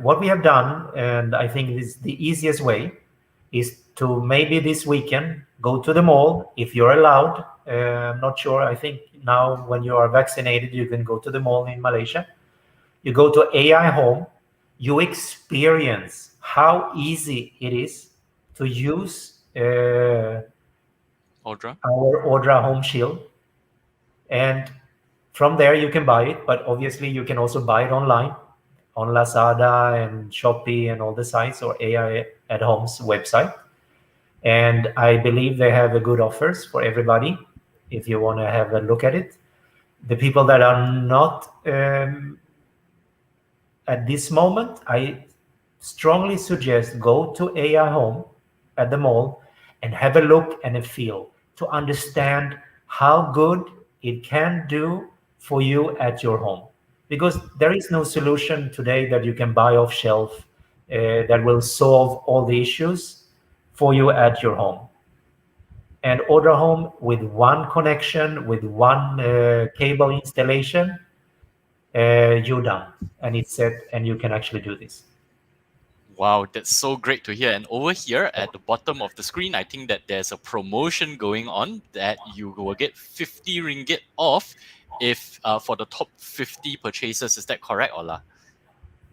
What we have done, and I think is the easiest way, is to maybe this weekend go to the mall if you're allowed. I'm not sure. I think now when you are vaccinated, you can go to the mall in Malaysia. You go to AI Home. You experience how easy it is to use Odra? our Odra Home Shield. And from there, you can buy it. But obviously, you can also buy it online on Lazada and Shopee and all the sites, or AI at Home's website. And I believe they have a good offers for everybody if you want to have a look at it. The people that are not at this moment, I strongly suggest go to AI Home at the mall and have a look and a feel to understand how good it can do for you at your home. because there is no solution today that you can buy off shelf that will solve all the issues for you at your home. And order home with one connection, with one cable installation, you're done, and it's set, and you can actually do this. Wow, that's so great to hear. And over here at the bottom of the screen, I think that there's a promotion going on that you will get 50 ringgit off if for the top 50 purchases. Is that correct, Ola?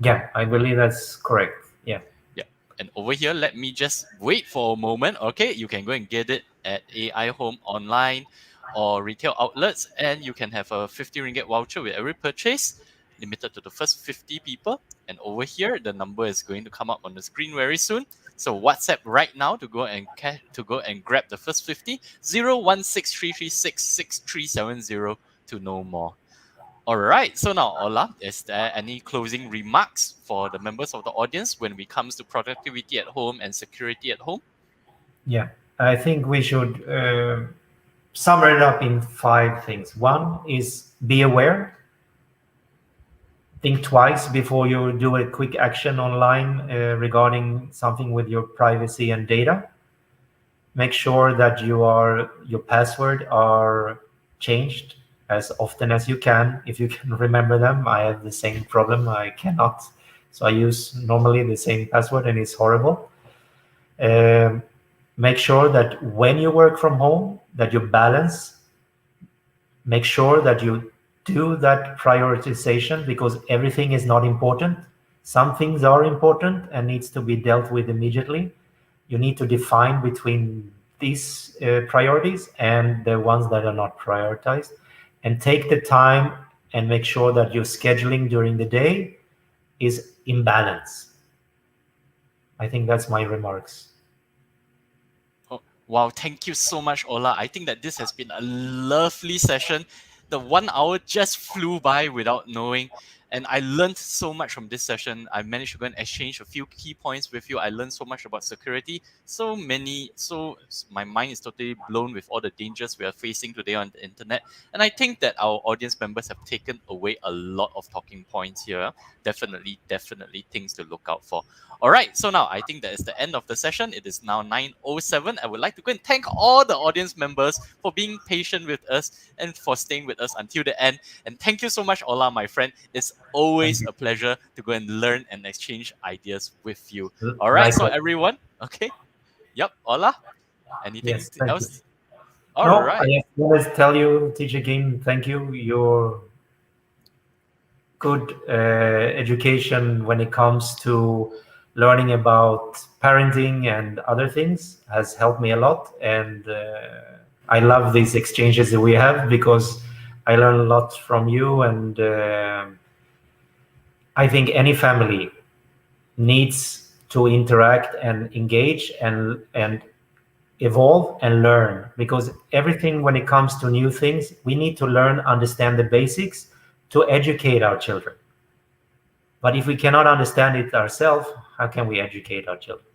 Yeah, I believe that's correct. Yeah. Yeah. And over here, let me just wait for a moment. Okay, you can go and get it at AI Home online or retail outlets, and you can have a 50 ringgit voucher with every purchase, limited to the first 50 people. And over here, the number is going to come up on the screen very soon. So WhatsApp right now to go and grab the first 50 01633666370 to know more. All right. So now, Ola, is there any closing remarks for the members of the audience when it comes to productivity at home and security at home? Yeah, I think we should sum it up in 5 things. One is be aware. Think twice before you do a quick action online regarding something with your privacy and data. Make sure that your password are changed as often as you can, if you can remember them. I have the same problem. I cannot. So I use normally the same password, and it's horrible. Make sure that when you work from home, that you balance. Make sure that you do that prioritization, because everything is not important. Some things are important and needs to be dealt with immediately. You need to define between these priorities and the ones that are not prioritized, and take the time and make sure that your scheduling during the day is in balance. I think that's my remarks. Oh, wow, thank you so much, Ola. I think that this has been a lovely session. The 1 hour just flew by without knowing. And I learned so much from this session. I managed to go and exchange a few key points with you. I learned so much about security. So my mind is totally blown with all the dangers we are facing today on the internet. And I think that our audience members have taken away a lot of talking points here. Definitely things to look out for. All right, so now I think that is the end of the session. It is now 9:07. I would like to go and thank all the audience members for being patient with us and for staying with us until the end. And thank you so much, Ola, my friend. It's always a pleasure to go and learn and exchange ideas with you. All right, so everyone, okay. Yep, Ola, anything else? All right. I always tell you, Teacher Kim, thank you. Your good education when it comes to learning about parenting and other things has helped me a lot. And I love these exchanges that we have, because I learn a lot from you. And I think any family needs to interact and engage and evolve and learn, because everything, when it comes to new things, we need to learn, understand the basics to educate our children. But if we cannot understand it ourselves, how can we educate our children?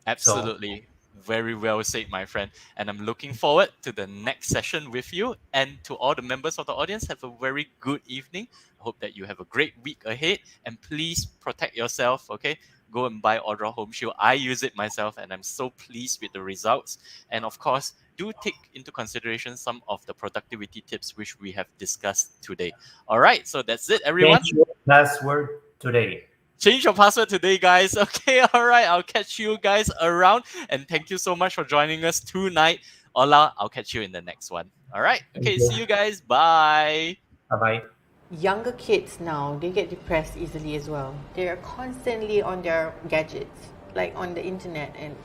Absolutely. Very well said, my friend. And I'm looking forward to the next session with you. And to all the members of the audience, have a very good evening. I hope that you have a great week ahead. And please protect yourself, okay? Go and buy Audra Home Shield. I use it myself, and I'm so pleased with the results. And of course, do take into consideration some of the productivity tips which we have discussed today. All right, so that's it, everyone. Change your password today. Change your password today, guys. Okay, all right. I'll catch you guys around. And thank you so much for joining us tonight. Ola, I'll catch you in the next one. All right. Okay, see you guys. Bye. Bye-bye. Younger kids now, they get depressed easily as well. They are constantly on their gadgets, like on the internet, and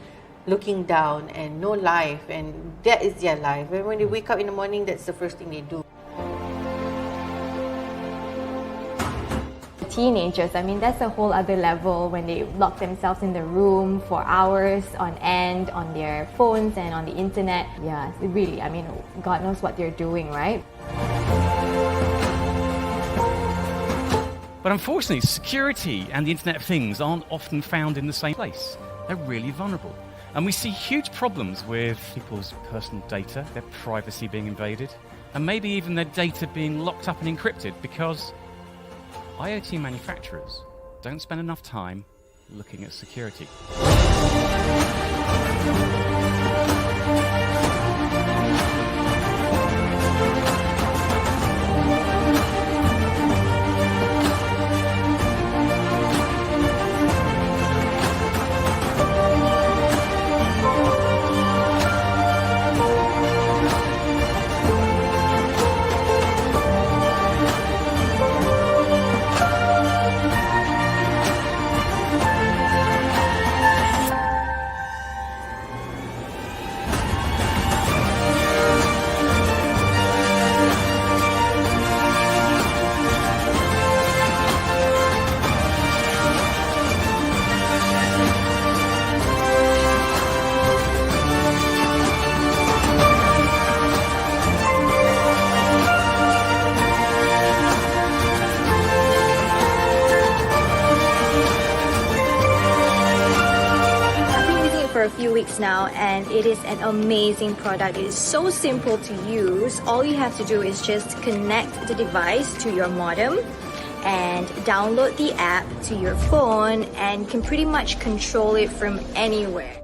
looking down, and no life, and that is their life. And when they wake up in the morning, that's the first thing they do. Teenagers, I mean, that's a whole other level when they lock themselves in the room for hours on end on their phones and on the internet. Yeah, really, I mean, God knows what they're doing, right? But unfortunately, security and the Internet of Things aren't often found in the same place. They're really vulnerable. And we see huge problems with people's personal data, their privacy being invaded, and maybe even their data being locked up and encrypted because IoT manufacturers don't spend enough time looking at security. For a few weeks now, and it is an amazing product. It is so simple to use. All you have to do is just connect the device to your modem and download the app to your phone, and can pretty much control it from anywhere.